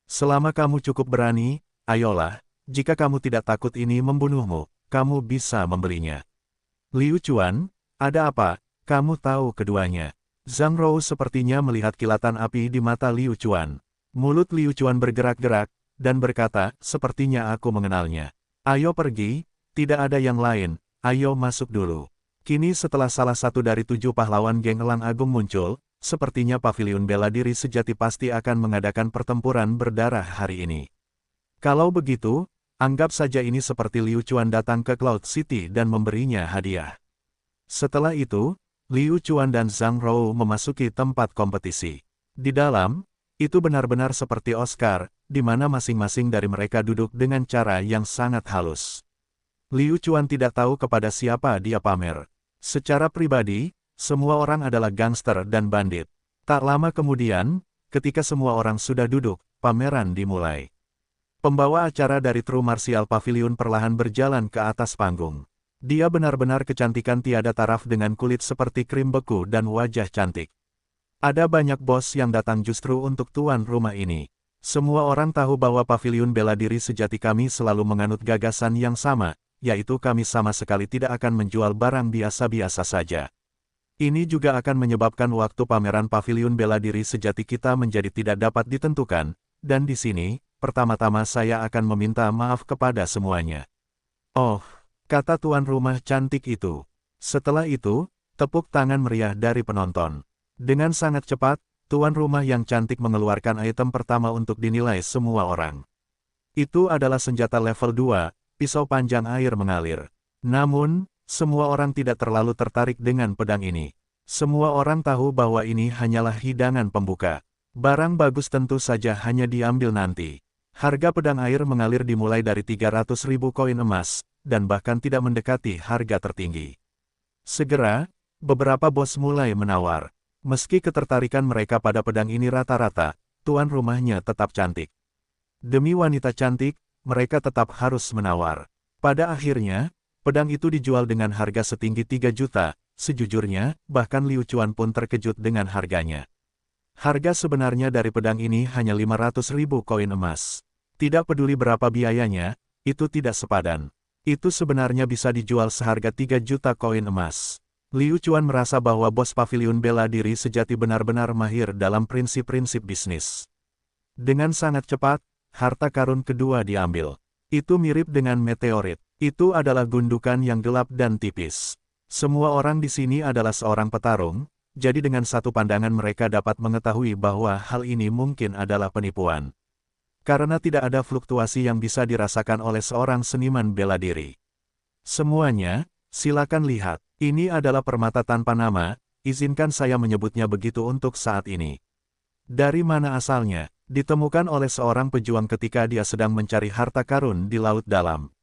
Selama kamu cukup berani, ayolah, jika kamu tidak takut ini membunuhmu, kamu bisa membelinya. Liu Chuan, ada apa? Kamu tahu keduanya. Zhang Rou sepertinya melihat kilatan api di mata Liu Chuan. Mulut Liu Chuan bergerak-gerak, dan berkata, sepertinya aku mengenalnya. Ayo pergi, tidak ada yang lain, ayo masuk dulu. Kini setelah salah satu dari 7 pahlawan geng elang agung muncul, sepertinya Paviliun Bela Diri Sejati pasti akan mengadakan pertempuran berdarah hari ini. Kalau begitu, anggap saja ini seperti Liu Chuan datang ke Cloud City dan memberinya hadiah. Setelah itu, Liu Chuan dan Zhang Rou memasuki tempat kompetisi. Di dalam, itu benar-benar seperti Oscar, di mana masing-masing dari mereka duduk dengan cara yang sangat halus. Liu Chuan tidak tahu kepada siapa dia pamer. Secara pribadi, Semua orang adalah gangster dan bandit. Tak lama kemudian, ketika semua orang sudah duduk, pameran dimulai. Pembawa acara dari True Martial Pavilion perlahan berjalan ke atas panggung. Dia benar-benar kecantikan tiada taraf dengan kulit seperti krim beku dan wajah cantik. Ada banyak bos yang datang justru untuk tuan rumah ini. Semua orang tahu bahwa Pavilion Bela Diri Sejati kami selalu menganut gagasan yang sama, yaitu kami sama sekali tidak akan menjual barang biasa-biasa saja. Ini juga akan menyebabkan waktu pameran Pavilion Bela Diri Sejati kita menjadi tidak dapat ditentukan, dan di sini, pertama-tama saya akan meminta maaf kepada semuanya. Oh, kata tuan rumah cantik itu. Setelah itu, tepuk tangan meriah dari penonton. Dengan sangat cepat, tuan rumah yang cantik mengeluarkan item pertama untuk dinilai semua orang. Itu adalah senjata level 2, pisau panjang air mengalir. Namun, semua orang tidak terlalu tertarik dengan pedang ini. Semua orang tahu bahwa ini hanyalah hidangan pembuka. Barang bagus tentu saja hanya diambil nanti. Harga pedang air mengalir dimulai dari 300.000 koin emas, dan bahkan tidak mendekati harga tertinggi. Segera, beberapa bos mulai menawar. Meski ketertarikan mereka pada pedang ini rata-rata, tuan rumahnya tetap cantik. Demi wanita cantik, mereka tetap harus menawar. Pada akhirnya, pedang itu dijual dengan harga setinggi 3 juta, sejujurnya, bahkan Liu Chuan pun terkejut dengan harganya. Harga sebenarnya dari pedang ini hanya 500.000 koin emas. Tidak peduli berapa biayanya, itu tidak sepadan. Itu sebenarnya bisa dijual seharga 3 juta koin emas. Liu Chuan merasa bahwa bos Pavilion Bela Diri Sejati benar-benar mahir dalam prinsip-prinsip bisnis. Dengan sangat cepat, harta karun kedua diambil. Itu mirip dengan meteorit. Itu adalah gundukan yang gelap dan tipis. Semua orang di sini adalah seorang petarung, jadi dengan satu pandangan mereka dapat mengetahui bahwa hal ini mungkin adalah penipuan. Karena tidak ada fluktuasi yang bisa dirasakan oleh seorang seniman bela diri. Semuanya, silakan lihat. Ini adalah permata tanpa nama, izinkan saya menyebutnya begitu untuk saat ini. Dari mana asalnya? Ditemukan oleh seorang pejuang ketika dia sedang mencari harta karun di laut dalam.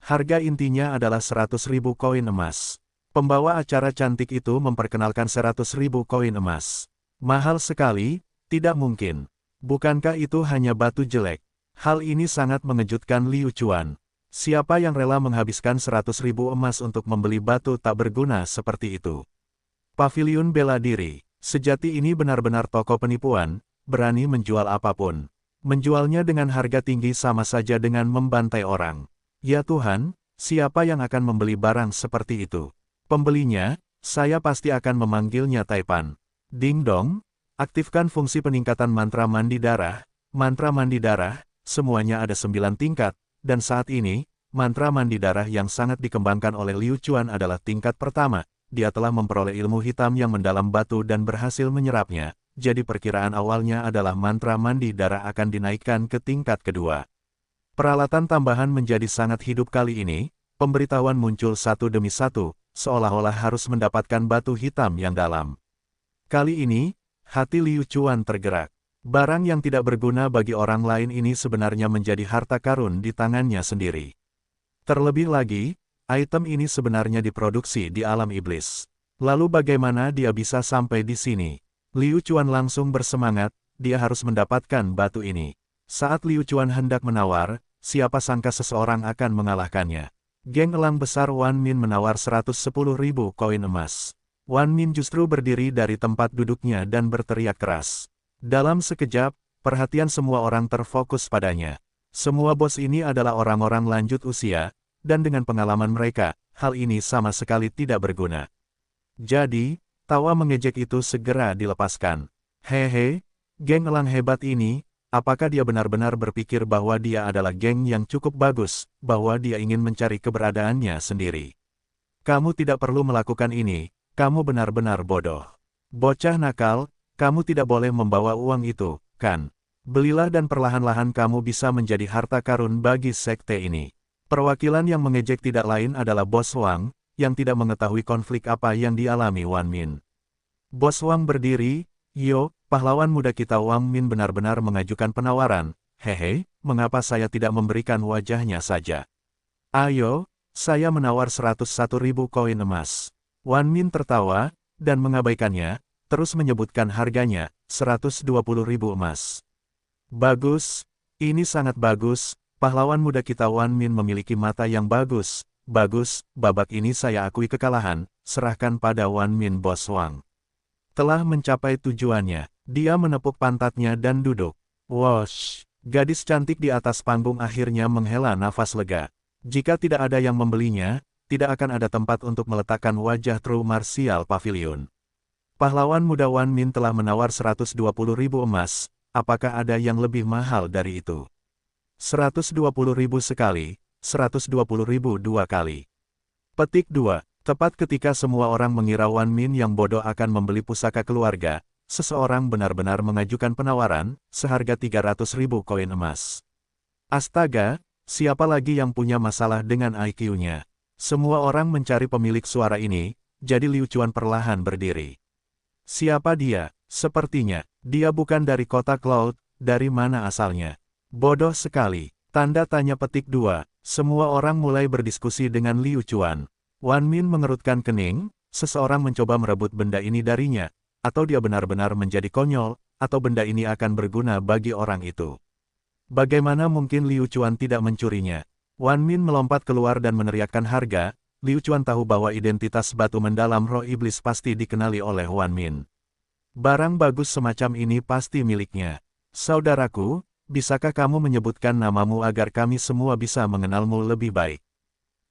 Harga intinya adalah 100.000 koin emas. Pembawa acara cantik itu memperkenalkan 100.000 koin emas. Mahal sekali, tidak mungkin. Bukankah itu hanya batu jelek? Hal ini sangat mengejutkan Liu Chuan. Siapa yang rela menghabiskan 100.000 emas untuk membeli batu tak berguna seperti itu? Pavilion Bela Diri Sejati ini benar-benar toko penipuan, berani menjual apapun. Menjualnya dengan harga tinggi sama saja dengan membantai orang. Ya Tuhan, siapa yang akan membeli barang seperti itu? Pembelinya, saya pasti akan memanggilnya Taipan. Ding dong, aktifkan fungsi peningkatan mantra mandi darah. Mantra mandi darah, semuanya ada 9 tingkat. Dan saat ini, mantra mandi darah yang sangat dikembangkan oleh Liu Chuan adalah tingkat pertama. Dia telah memperoleh ilmu hitam yang mendalam batu dan berhasil menyerapnya. Jadi perkiraan awalnya adalah mantra mandi darah akan dinaikkan ke tingkat kedua. Peralatan tambahan menjadi sangat hidup kali ini. Pemberitahuan muncul satu demi satu, seolah-olah harus mendapatkan batu hitam yang dalam. Kali ini, hati Liu Chuan tergerak. Barang yang tidak berguna bagi orang lain ini sebenarnya menjadi harta karun di tangannya sendiri. Terlebih lagi, item ini sebenarnya diproduksi di alam iblis. Lalu bagaimana dia bisa sampai di sini? Liu Chuan langsung bersemangat, dia harus mendapatkan batu ini. Saat Liu Chuan hendak menawar, siapa sangka seseorang akan mengalahkannya. Geng elang besar Wan Min menawar 110.000 koin emas. Wan Min justru berdiri dari tempat duduknya dan berteriak keras. Dalam sekejap, perhatian semua orang terfokus padanya. Semua bos ini adalah orang-orang lanjut usia, dan dengan pengalaman mereka, hal ini sama sekali tidak berguna. Jadi, tawa mengejek itu segera dilepaskan. Hehe, geng elang hebat ini, apakah dia benar-benar berpikir bahwa dia adalah geng yang cukup bagus, bahwa dia ingin mencari keberadaannya sendiri? Kamu tidak perlu melakukan ini, kamu benar-benar bodoh. Bocah nakal, kamu tidak boleh membawa uang itu, kan? Belilah dan perlahan-lahan kamu bisa menjadi harta karun bagi sekte ini. Perwakilan yang mengejek tidak lain adalah Bos Wang, yang tidak mengetahui konflik apa yang dialami Wan Min. Bos Wang berdiri, "Yo, pahlawan muda kita." Wang Min benar-benar mengajukan penawaran. "Hehe, mengapa saya tidak memberikan wajahnya saja? Ayo, saya menawar 101.000 koin emas." Wan Min tertawa, dan mengabaikannya, terus menyebutkan harganya, 120.000 emas. Bagus, ini sangat bagus, pahlawan muda kita Wan Min memiliki mata yang bagus. Bagus, babak ini saya akui kekalahan, serahkan pada Wan Min Bos Wang. Telah mencapai tujuannya, dia menepuk pantatnya dan duduk. Wosh, gadis cantik di atas panggung akhirnya menghela nafas lega. Jika tidak ada yang membelinya, tidak akan ada tempat untuk meletakkan wajah True Martial Pavilion. Pahlawan muda Wan Min telah menawar 120.000 emas, apakah ada yang lebih mahal dari itu? 120.000 sekali, 120.000 dua kali. Petik 2. Tepat ketika semua orang mengira Wan Min yang bodoh akan membeli pusaka keluarga, seseorang benar-benar mengajukan penawaran, seharga 300.000 koin emas. Astaga, siapa lagi yang punya masalah dengan IQ-nya? Semua orang mencari pemilik suara ini, jadi Liu Chuan perlahan berdiri. Siapa dia? Sepertinya, dia bukan dari kota Cloud, dari mana asalnya? Bodoh sekali. Tanda tanya petik 2. Semua orang mulai berdiskusi dengan Liu Chuan. Wan Min mengerutkan kening, seseorang mencoba merebut benda ini darinya, atau dia benar-benar menjadi konyol, atau benda ini akan berguna bagi orang itu. Bagaimana mungkin Liu Chuan tidak mencurinya? Wan Min melompat keluar dan meneriakkan harga. Liu Chuan tahu bahwa identitas batu mendalam roh iblis pasti dikenali oleh Wan Min. Barang bagus semacam ini pasti miliknya. Saudaraku, bisakah kamu menyebutkan namamu agar kami semua bisa mengenalmu lebih baik?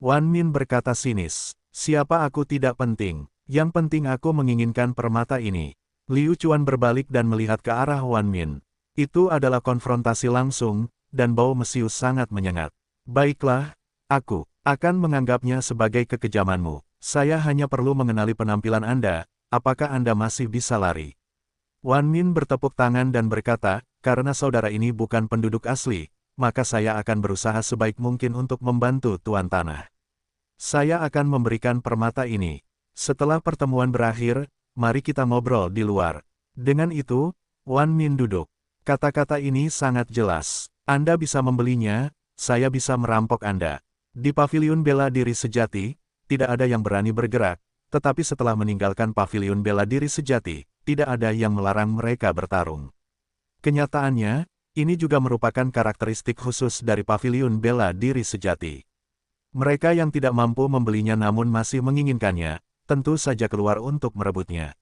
Wan Min berkata sinis. Siapa aku tidak penting. Yang penting aku menginginkan permata ini. Liu Chuan berbalik dan melihat ke arah Wan Min. Itu adalah konfrontasi langsung, dan bau mesiu sangat menyengat. Baiklah, aku akan menganggapnya sebagai kekejamanmu. Saya hanya perlu mengenali penampilan Anda, apakah Anda masih bisa lari? Wan Min bertepuk tangan dan berkata, karena saudara ini bukan penduduk asli, maka saya akan berusaha sebaik mungkin untuk membantu Tuan Tanah. Saya akan memberikan permata ini. Setelah pertemuan berakhir, mari kita ngobrol di luar. Dengan itu, Wan Min duduk. Kata-kata ini sangat jelas. Anda bisa membelinya, saya bisa merampok Anda. Di pavilion bela diri sejati, tidak ada yang berani bergerak, tetapi setelah meninggalkan pavilion bela diri sejati, tidak ada yang melarang mereka bertarung. Kenyataannya, ini juga merupakan karakteristik khusus dari pavilion bela diri sejati. Mereka yang tidak mampu membelinya namun masih menginginkannya, tentu saja keluar untuk merebutnya.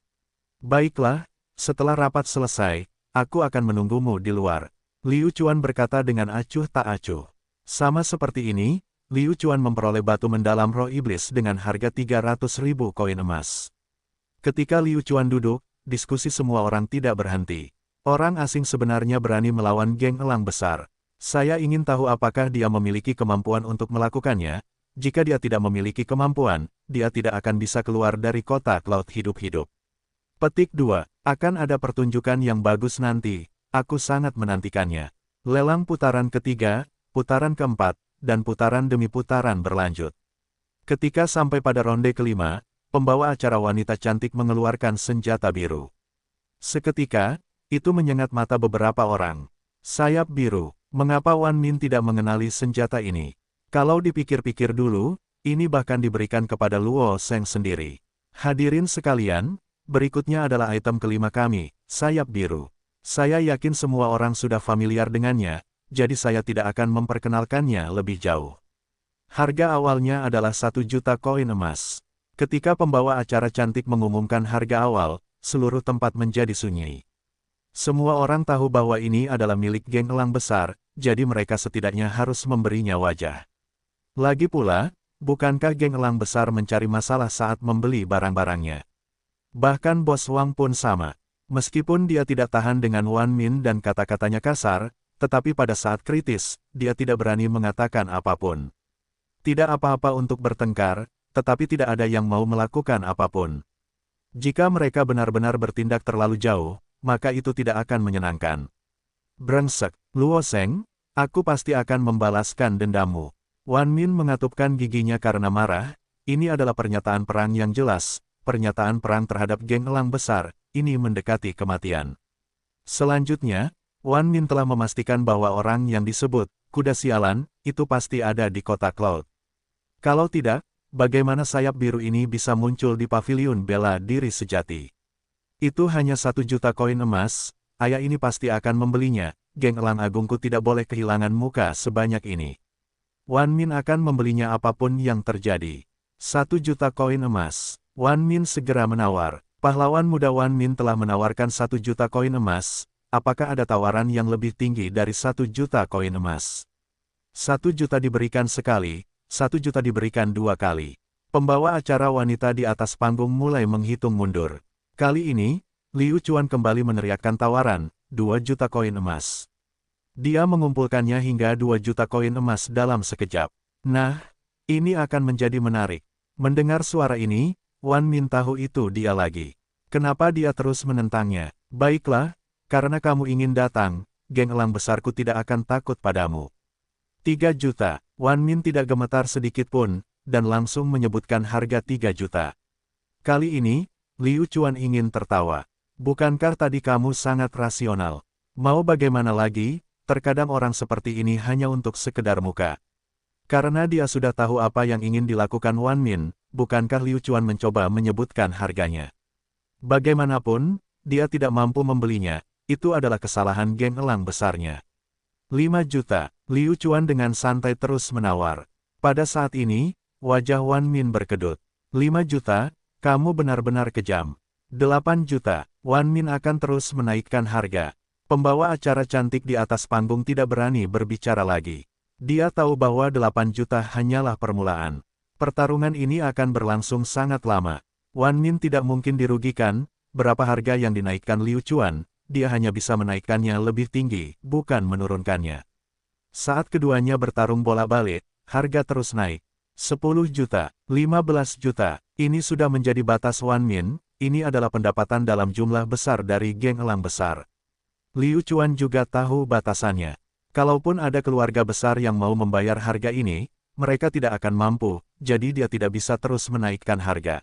Baiklah, setelah rapat selesai, aku akan menunggumu di luar. Liu Chuan berkata dengan acuh tak acuh. Sama seperti ini, Liu Chuan memperoleh batu mendalam roh iblis dengan harga 300.000 koin emas. Ketika Liu Chuan duduk, diskusi semua orang tidak berhenti. Orang asing sebenarnya berani melawan geng elang besar. Saya ingin tahu apakah dia memiliki kemampuan untuk melakukannya. Jika dia tidak memiliki kemampuan, dia tidak akan bisa keluar dari kota Cloud hidup-hidup. Petik 2. Akan ada pertunjukan yang bagus nanti. Aku sangat menantikannya. Lelang putaran ketiga, putaran keempat, dan putaran demi putaran berlanjut. Ketika sampai pada ronde kelima, pembawa acara wanita cantik mengeluarkan senjata biru. Seketika, itu menyengat mata beberapa orang. Sayap biru, mengapa Wan Min tidak mengenali senjata ini? Kalau dipikir-pikir dulu, ini bahkan diberikan kepada Luo Sheng sendiri. Hadirin sekalian, berikutnya adalah item kelima kami, sayap biru. Saya yakin semua orang sudah familiar dengannya, jadi saya tidak akan memperkenalkannya lebih jauh. Harga awalnya adalah 1 juta koin emas. Ketika pembawa acara cantik mengumumkan harga awal, seluruh tempat menjadi sunyi. Semua orang tahu bahwa ini adalah milik geng elang besar, jadi mereka setidaknya harus memberinya wajah. Lagi pula, bukankah geng elang besar mencari masalah saat membeli barang-barangnya? Bahkan Bos Wang pun sama. Meskipun dia tidak tahan dengan Wan Min dan kata-katanya kasar, tetapi pada saat kritis, dia tidak berani mengatakan apapun. Tidak apa-apa untuk bertengkar, tetapi tidak ada yang mau melakukan apapun. Jika mereka benar-benar bertindak terlalu jauh, maka itu tidak akan menyenangkan. Brengsek, Luo Sheng, aku pasti akan membalaskan dendammu. Wan Min mengatupkan giginya karena marah. Ini adalah pernyataan perang yang jelas, pernyataan perang terhadap geng elang besar, ini mendekati kematian. Selanjutnya, Wan Min telah memastikan bahwa orang yang disebut kuda sialan, itu pasti ada di kota Cloud. Kalau tidak, bagaimana sayap biru ini bisa muncul di paviliun bela diri sejati? Itu hanya 1 juta koin emas, ayah ini pasti akan membelinya, geng elang agungku tidak boleh kehilangan muka sebanyak ini. Wan Min akan membelinya apapun yang terjadi. 1 juta koin emas. Wan Min segera menawar. Pahlawan muda Wan Min telah menawarkan 1 juta koin emas. Apakah ada tawaran yang lebih tinggi dari 1 juta koin emas? 1 juta diberikan sekali, 1 juta diberikan 2 kali. Pembawa acara wanita di atas panggung mulai menghitung mundur. Kali ini, Liu Chuan kembali meneriakkan tawaran, 2 juta koin emas. Dia mengumpulkannya hingga 2 juta koin emas dalam sekejap. Nah, ini akan menjadi menarik. Mendengar suara ini, Wan Min tahu itu dia lagi. Kenapa dia terus menentangnya? Baiklah, karena kamu ingin datang, geng elang besarku tidak akan takut padamu. 3 juta. Wan Min tidak gemetar sedikit pun, dan langsung menyebutkan harga 3 juta. Kali ini, Liu Chuan ingin tertawa. Bukankah tadi kamu sangat rasional? Mau bagaimana lagi, terkadang orang seperti ini hanya untuk sekedar muka. Karena dia sudah tahu apa yang ingin dilakukan Wan Min, bukankah Liu Chuan mencoba menyebutkan harganya? Bagaimanapun, dia tidak mampu membelinya, itu adalah kesalahan geng elang besarnya. 5 juta, Liu Chuan dengan santai terus menawar. Pada saat ini, wajah Wan Min berkedut. 5 juta, kamu benar-benar kejam. 8 juta, Wan Min akan terus menaikkan harga. Pembawa acara cantik di atas panggung tidak berani berbicara lagi. Dia tahu bahwa 8 juta hanyalah permulaan. Pertarungan ini akan berlangsung sangat lama. Wan Min tidak mungkin dirugikan, berapa harga yang dinaikkan Liu Chuan, dia hanya bisa menaikkannya lebih tinggi, bukan menurunkannya. Saat keduanya bertarung bolak-balik, harga terus naik. 10 juta, 15 juta, ini sudah menjadi batas Wan Min, ini adalah pendapatan dalam jumlah besar dari geng elang besar. Liu Chuan juga tahu batasannya. Kalaupun ada keluarga besar yang mau membayar harga ini, mereka tidak akan mampu, jadi dia tidak bisa terus menaikkan harga.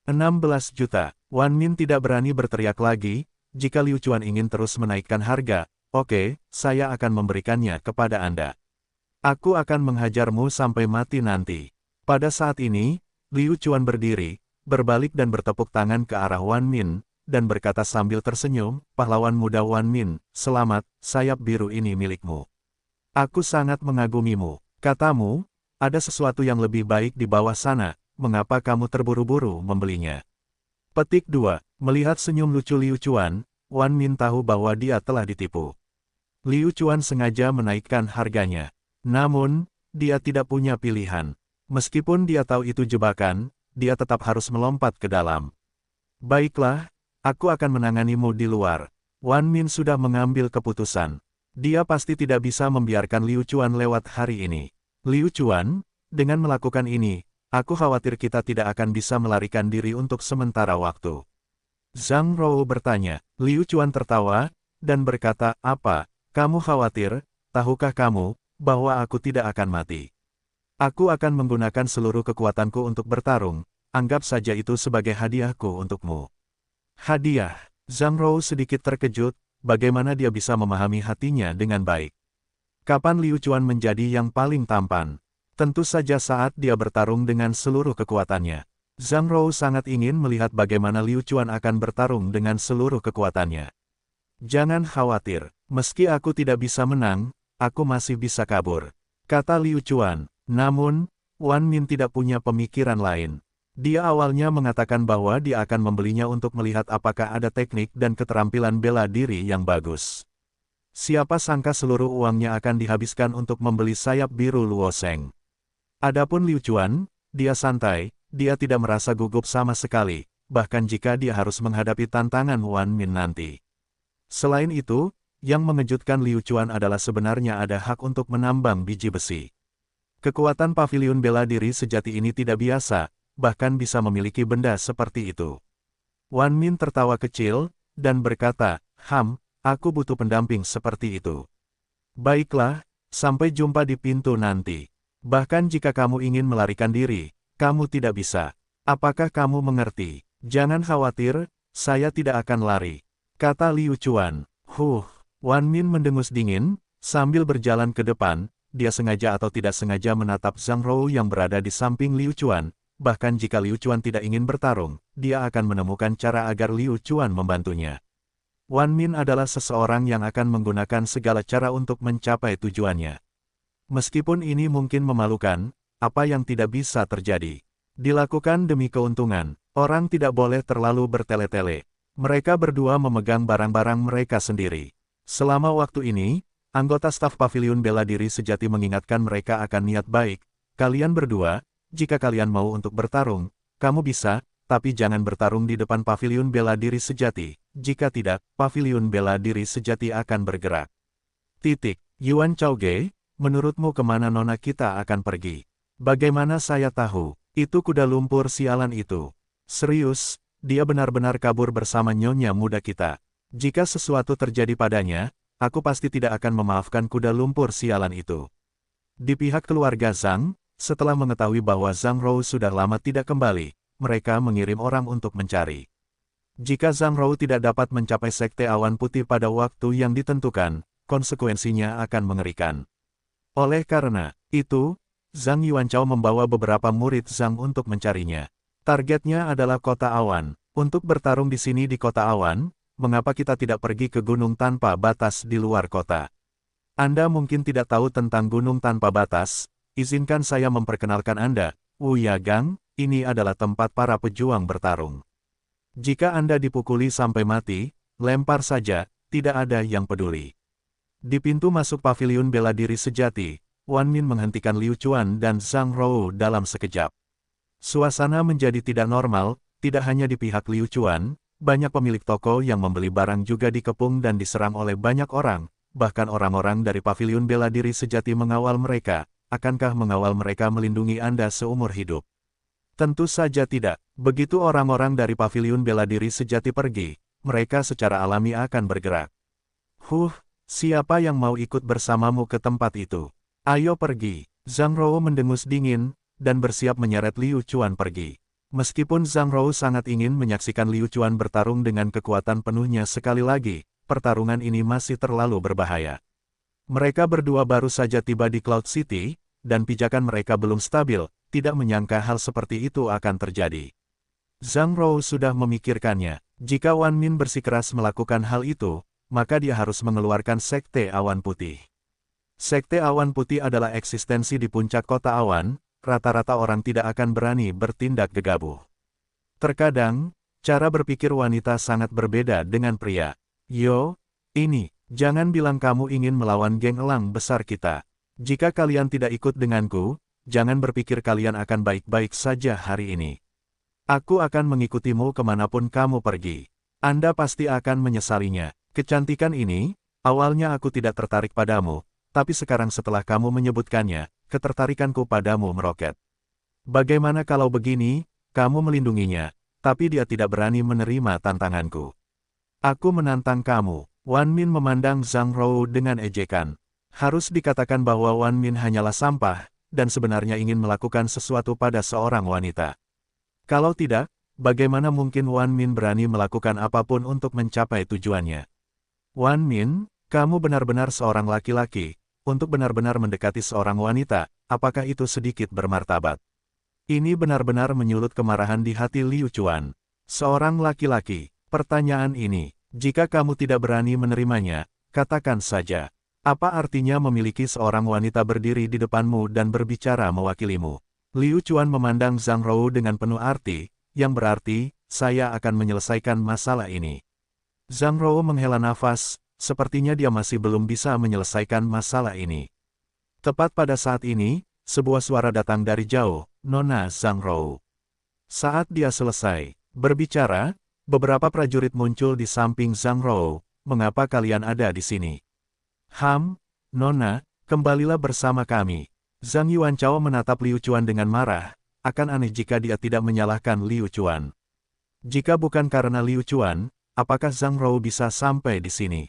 16 juta, Wan Min tidak berani berteriak lagi, jika Liu Chuan ingin terus menaikkan harga, oke, saya akan memberikannya kepada Anda. Aku akan menghajarmu sampai mati nanti. Pada saat ini, Liu Chuan berdiri, berbalik dan bertepuk tangan ke arah Wan Min, dan berkata sambil tersenyum, pahlawan muda Wan Min, selamat, sayap biru ini milikmu. Aku sangat mengagumimu. Katamu, ada sesuatu yang lebih baik di bawah sana, mengapa kamu terburu-buru membelinya? Petik 2. Melihat senyum lucu Liu Chuan, Wan Min tahu bahwa dia telah ditipu. Liu Chuan sengaja menaikkan harganya. Namun, dia tidak punya pilihan. Meskipun dia tahu itu jebakan, dia tetap harus melompat ke dalam. Baiklah, aku akan menanganimu di luar. Wan Min sudah mengambil keputusan. Dia pasti tidak bisa membiarkan Liu Chuan lewat hari ini. Liu Chuan, dengan melakukan ini, aku khawatir kita tidak akan bisa melarikan diri untuk sementara waktu. Zhang Rou bertanya. Liu Chuan tertawa, dan berkata, apa, kamu khawatir, tahukah kamu, bahwa aku tidak akan mati. Aku akan menggunakan seluruh kekuatanku untuk bertarung, anggap saja itu sebagai hadiahku untukmu. Hadiah. Zhang Rou sedikit terkejut, bagaimana dia bisa memahami hatinya dengan baik. Kapan Liu Chuan menjadi yang paling tampan? Tentu saja saat dia bertarung dengan seluruh kekuatannya. Zhang Rou sangat ingin melihat bagaimana Liu Chuan akan bertarung dengan seluruh kekuatannya. Jangan khawatir, meski aku tidak bisa menang, aku masih bisa kabur, kata Liu Chuan. Namun, Wan Min tidak punya pemikiran lain. Dia awalnya mengatakan bahwa dia akan membelinya untuk melihat apakah ada teknik dan keterampilan bela diri yang bagus. Siapa sangka seluruh uangnya akan dihabiskan untuk membeli sayap biru Luo Sheng. Adapun Liu Chuan, dia santai, dia tidak merasa gugup sama sekali, bahkan jika dia harus menghadapi tantangan Wan Min nanti. Selain itu, yang mengejutkan Liu Chuan adalah sebenarnya ada hak untuk menambang biji besi. Kekuatan paviliun bela diri sejati ini tidak biasa, bahkan bisa memiliki benda seperti itu. Wan Min tertawa kecil, dan berkata, aku butuh pendamping seperti itu. Baiklah, sampai jumpa di pintu nanti. Bahkan jika kamu ingin melarikan diri, kamu tidak bisa. Apakah kamu mengerti? Jangan khawatir, saya tidak akan lari, kata Liu Chuan. Wan Min mendengus dingin, sambil berjalan ke depan, dia sengaja atau tidak sengaja menatap Zhang Rou yang berada di samping Liu Chuan. Bahkan jika Liu Chuan tidak ingin bertarung, dia akan menemukan cara agar Liu Chuan membantunya. Wan Min adalah seseorang yang akan menggunakan segala cara untuk mencapai tujuannya. Meskipun ini mungkin memalukan, apa yang tidak bisa terjadi dilakukan demi keuntungan. Orang tidak boleh terlalu bertele-tele. Mereka berdua memegang barang-barang mereka sendiri. Selama waktu ini, anggota staf Paviliun Bela Diri Sejati mengingatkan mereka akan niat baik. Kalian berdua, jika kalian mau untuk bertarung, kamu bisa, tapi jangan bertarung di depan Paviliun Bela Diri Sejati. Jika tidak, Paviliun Bela Diri Sejati akan bergerak. Yuan Chaoge, menurutmu kemana nona kita akan pergi? Bagaimana saya tahu? Itu kuda lumpur sialan itu. Serius, dia benar-benar kabur bersama nyonya muda kita. Jika sesuatu terjadi padanya, aku pasti tidak akan memaafkan kuda lumpur sialan itu. Di pihak keluarga Zhang, setelah mengetahui bahwa Zhang Rou sudah lama tidak kembali, mereka mengirim orang untuk mencari. Jika Zhang Rou tidak dapat mencapai Sekte Awan Putih pada waktu yang ditentukan, konsekuensinya akan mengerikan. Oleh karena itu, Zhang Yuanchao membawa beberapa murid Zhang untuk mencarinya. Targetnya adalah Kota Awan. Untuk bertarung di sini di Kota Awan, mengapa kita tidak pergi ke gunung tanpa batas di luar kota? Anda mungkin tidak tahu tentang gunung tanpa batas, izinkan saya memperkenalkan Anda, Wu Yagang, ini adalah tempat para pejuang bertarung. Jika Anda dipukuli sampai mati, lempar saja, tidak ada yang peduli. Di pintu masuk Paviliun Bela Diri Sejati, Wan Min menghentikan Liu Chuan dan Zhang Rou dalam sekejap. Suasana menjadi tidak normal, tidak hanya di pihak Liu Chuan, banyak pemilik toko yang membeli barang juga dikepung dan diserang oleh banyak orang, bahkan orang-orang dari Paviliun Bela Diri Sejati mengawal mereka. Akankah mengawal mereka melindungi Anda seumur hidup? Tentu saja tidak. Begitu orang-orang dari Paviliun Bela Diri Sejati pergi, mereka secara alami akan bergerak. Siapa yang mau ikut bersamamu ke tempat itu? Ayo pergi. Zhang Rou mendengus dingin, dan bersiap menyeret Liu Chuan pergi. Meskipun Zhang Rou sangat ingin menyaksikan Liu Chuan bertarung dengan kekuatan penuhnya sekali lagi, pertarungan ini masih terlalu berbahaya. Mereka berdua baru saja tiba di Cloud City, dan pijakan mereka belum stabil, tidak menyangka hal seperti itu akan terjadi. Zhang Rou sudah memikirkannya. Jika Wan Min bersikeras melakukan hal itu, maka dia harus mengeluarkan Sekte Awan Putih. Sekte Awan Putih adalah eksistensi di puncak kota awan, rata-rata orang tidak akan berani bertindak gegabah. Terkadang, cara berpikir wanita sangat berbeda dengan pria. Jangan bilang kamu ingin melawan geng elang besar kita. Jika kalian tidak ikut denganku, jangan berpikir kalian akan baik-baik saja hari ini. Aku akan mengikutimu kemanapun kamu pergi. Anda pasti akan menyesalinya. Kecantikan ini, awalnya aku tidak tertarik padamu, tapi sekarang setelah kamu menyebutkannya, ketertarikanku padamu meroket. Bagaimana kalau begini, kamu melindunginya, tapi dia tidak berani menerima tantanganku. Aku menantang kamu. Wan Min memandang Zhang Rou dengan ejekan. Harus dikatakan bahwa Wan Min hanyalah sampah, dan sebenarnya ingin melakukan sesuatu pada seorang wanita. Kalau tidak, bagaimana mungkin Wan Min berani melakukan apapun untuk mencapai tujuannya? Wan Min, kamu benar-benar seorang laki-laki. Untuk benar-benar mendekati seorang wanita, apakah itu sedikit bermartabat? Ini benar-benar menyulut kemarahan di hati Liu Chuan. Seorang laki-laki, pertanyaan ini, jika kamu tidak berani menerimanya, katakan saja. Apa artinya memiliki seorang wanita berdiri di depanmu dan berbicara mewakilimu? Liu Chuan memandang Zhang Rou dengan penuh arti, yang berarti, saya akan menyelesaikan masalah ini. Zhang Rou menghela nafas, sepertinya dia masih belum bisa menyelesaikan masalah ini. Tepat pada saat ini, sebuah suara datang dari jauh, Nona Zhang Rou. Saat dia selesai berbicara, beberapa prajurit muncul di samping Zhang Rou. Mengapa kalian ada di sini? Nona, kembalilah bersama kami. Zhang Yuanchao menatap Liu Chuan dengan marah, akan aneh jika dia tidak menyalahkan Liu Chuan. Jika bukan karena Liu Chuan, apakah Zhang Rou bisa sampai di sini?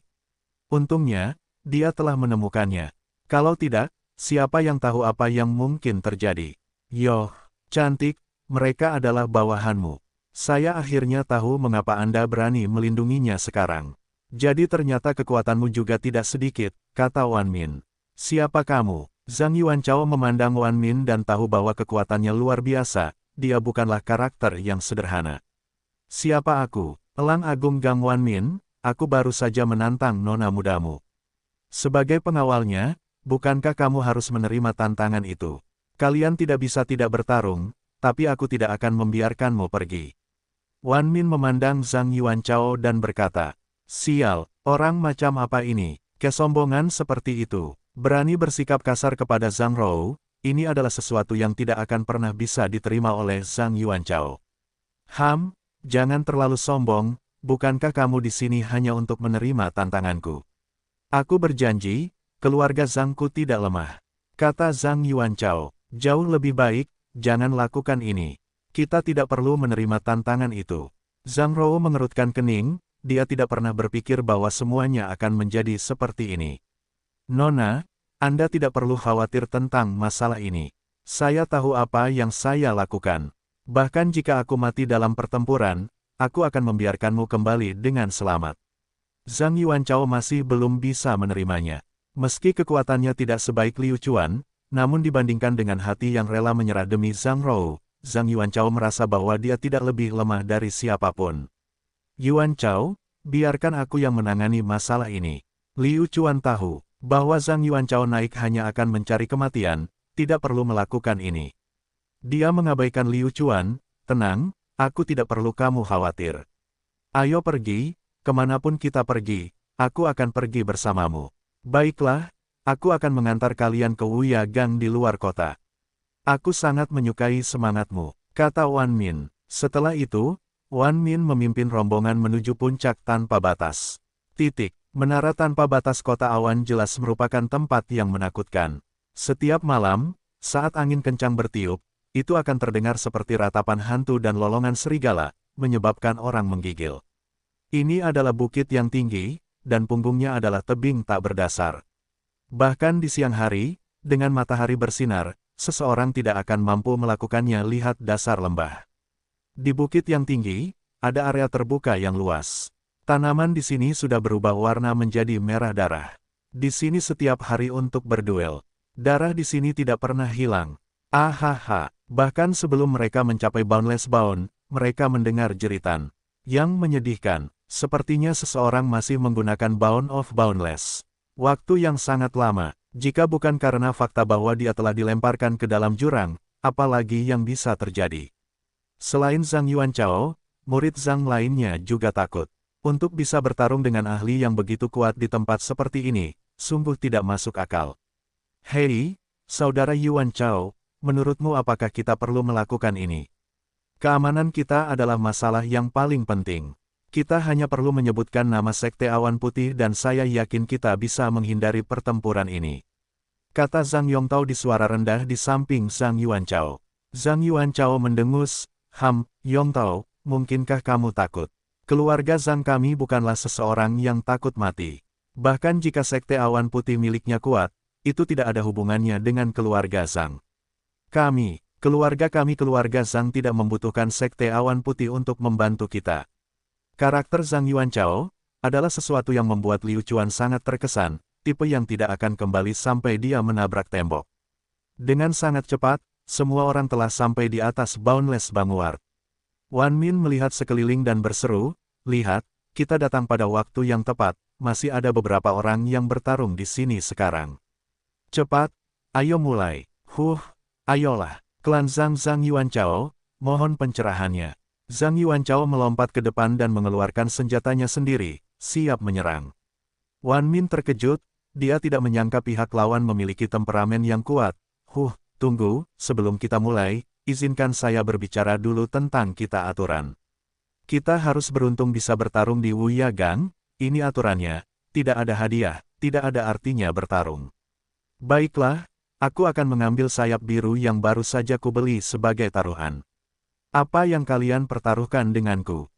Untungnya, dia telah menemukannya. Kalau tidak, siapa yang tahu apa yang mungkin terjadi? Cantik, mereka adalah bawahanmu. Saya akhirnya tahu mengapa Anda berani melindunginya sekarang. Jadi ternyata kekuatanmu juga tidak sedikit, kata Wan Min. Siapa kamu? Zhang Yuanchao memandang Wan Min dan tahu bahwa kekuatannya luar biasa, dia bukanlah karakter yang sederhana. Siapa aku? Elang Agung Gang Wan Min, aku baru saja menantang nona mudamu. Sebagai pengawalnya, bukankah kamu harus menerima tantangan itu? Kalian tidak bisa tidak bertarung, tapi aku tidak akan membiarkanmu pergi. Wan Min memandang Zhang Yuanchao dan berkata, sial, orang macam apa ini? Kesombongan seperti itu. Berani bersikap kasar kepada Zhang Rou, ini adalah sesuatu yang tidak akan pernah bisa diterima oleh Zhang Yuanchao. Jangan terlalu sombong, bukankah kamu di sini hanya untuk menerima tantanganku? Aku berjanji, keluarga Zhangku tidak lemah. Kata Zhang Yuanchao, jauh lebih baik, jangan lakukan ini. Kita tidak perlu menerima tantangan itu. Zhang Rou mengerutkan kening, dia tidak pernah berpikir bahwa semuanya akan menjadi seperti ini. Nona, Anda tidak perlu khawatir tentang masalah ini. Saya tahu apa yang saya lakukan. Bahkan jika aku mati dalam pertempuran, aku akan membiarkanmu kembali dengan selamat. Zhang Yuanchao masih belum bisa menerimanya. Meski kekuatannya tidak sebaik Liu Chuan, namun dibandingkan dengan hati yang rela menyerah demi Zhang Rou, Zhang Yuanchao merasa bahwa dia tidak lebih lemah dari siapapun. Yuanchao, biarkan aku yang menangani masalah ini. Liu Chuan tahu bahwa Zhang Yuanchao naik hanya akan mencari kematian, tidak perlu melakukan ini. Dia mengabaikan Liu Chuan, tenang, aku tidak perlu kamu khawatir. Ayo pergi, kemanapun kita pergi, aku akan pergi bersamamu. Baiklah, aku akan mengantar kalian ke Wuya Gang di luar kota. Aku sangat menyukai semangatmu, kata Wan Min. Setelah itu, Wan Min memimpin rombongan menuju puncak tanpa batas. Menara tanpa batas kota awan jelas merupakan tempat yang menakutkan. Setiap malam, saat angin kencang bertiup, itu akan terdengar seperti ratapan hantu dan lolongan serigala, menyebabkan orang menggigil. Ini adalah bukit yang tinggi, dan punggungnya adalah tebing tak berdasar. Bahkan di siang hari, dengan matahari bersinar, seseorang tidak akan mampu melakukannya. Lihat dasar lembah. Di bukit yang tinggi, ada area terbuka yang luas. Tanaman di sini sudah berubah warna menjadi merah darah. Di sini setiap hari untuk berduel. Darah di sini tidak pernah hilang. Ahaha, bahkan sebelum mereka mencapai Boundless Bound, mereka mendengar jeritan yang menyedihkan. Sepertinya seseorang masih menggunakan Bound of Boundless. Waktu yang sangat lama, jika bukan karena fakta bahwa dia telah dilemparkan ke dalam jurang, apalagi yang bisa terjadi. Selain Zhang Yuanchao, murid Zhang lainnya juga takut. Untuk bisa bertarung dengan ahli yang begitu kuat di tempat seperti ini, sungguh tidak masuk akal. Hei, saudara Yuanchao, menurutmu apakah kita perlu melakukan ini? Keamanan kita adalah masalah yang paling penting. Kita hanya perlu menyebutkan nama Sekte Awan Putih dan saya yakin kita bisa menghindari pertempuran ini. Kata Zhang Yongtao di suara rendah di samping Zhang Yuanchao. Zhang Yuanchao mendengus, Yongtao, mungkinkah kamu takut? Keluarga Zhang kami bukanlah seseorang yang takut mati. Bahkan jika Sekte Awan Putih miliknya kuat, itu tidak ada hubungannya dengan keluarga Zhang. Keluarga Zhang tidak membutuhkan Sekte Awan Putih untuk membantu kita. Karakter Zhang Yuanchao adalah sesuatu yang membuat Liu Chuan sangat terkesan, tipe yang tidak akan kembali sampai dia menabrak tembok. Dengan sangat cepat, semua orang telah sampai di atas Boundless Vanguard. Wan Min melihat sekeliling dan berseru, lihat, kita datang pada waktu yang tepat, masih ada beberapa orang yang bertarung di sini sekarang. Cepat, ayo mulai. Ayolah, klan Zhang Yuanchao, mohon pencerahannya. Zhang Yuanchao melompat ke depan dan mengeluarkan senjatanya sendiri, siap menyerang. Wan Min terkejut, dia tidak menyangka pihak lawan memiliki temperamen yang kuat. Tunggu, sebelum kita mulai, izinkan saya berbicara dulu tentang kita aturan. Kita harus beruntung bisa bertarung di Wuya Gang, ini aturannya, tidak ada hadiah, tidak ada artinya bertarung. Baiklah, aku akan mengambil sayap biru yang baru saja kubeli sebagai taruhan. Apa yang kalian pertaruhkan denganku?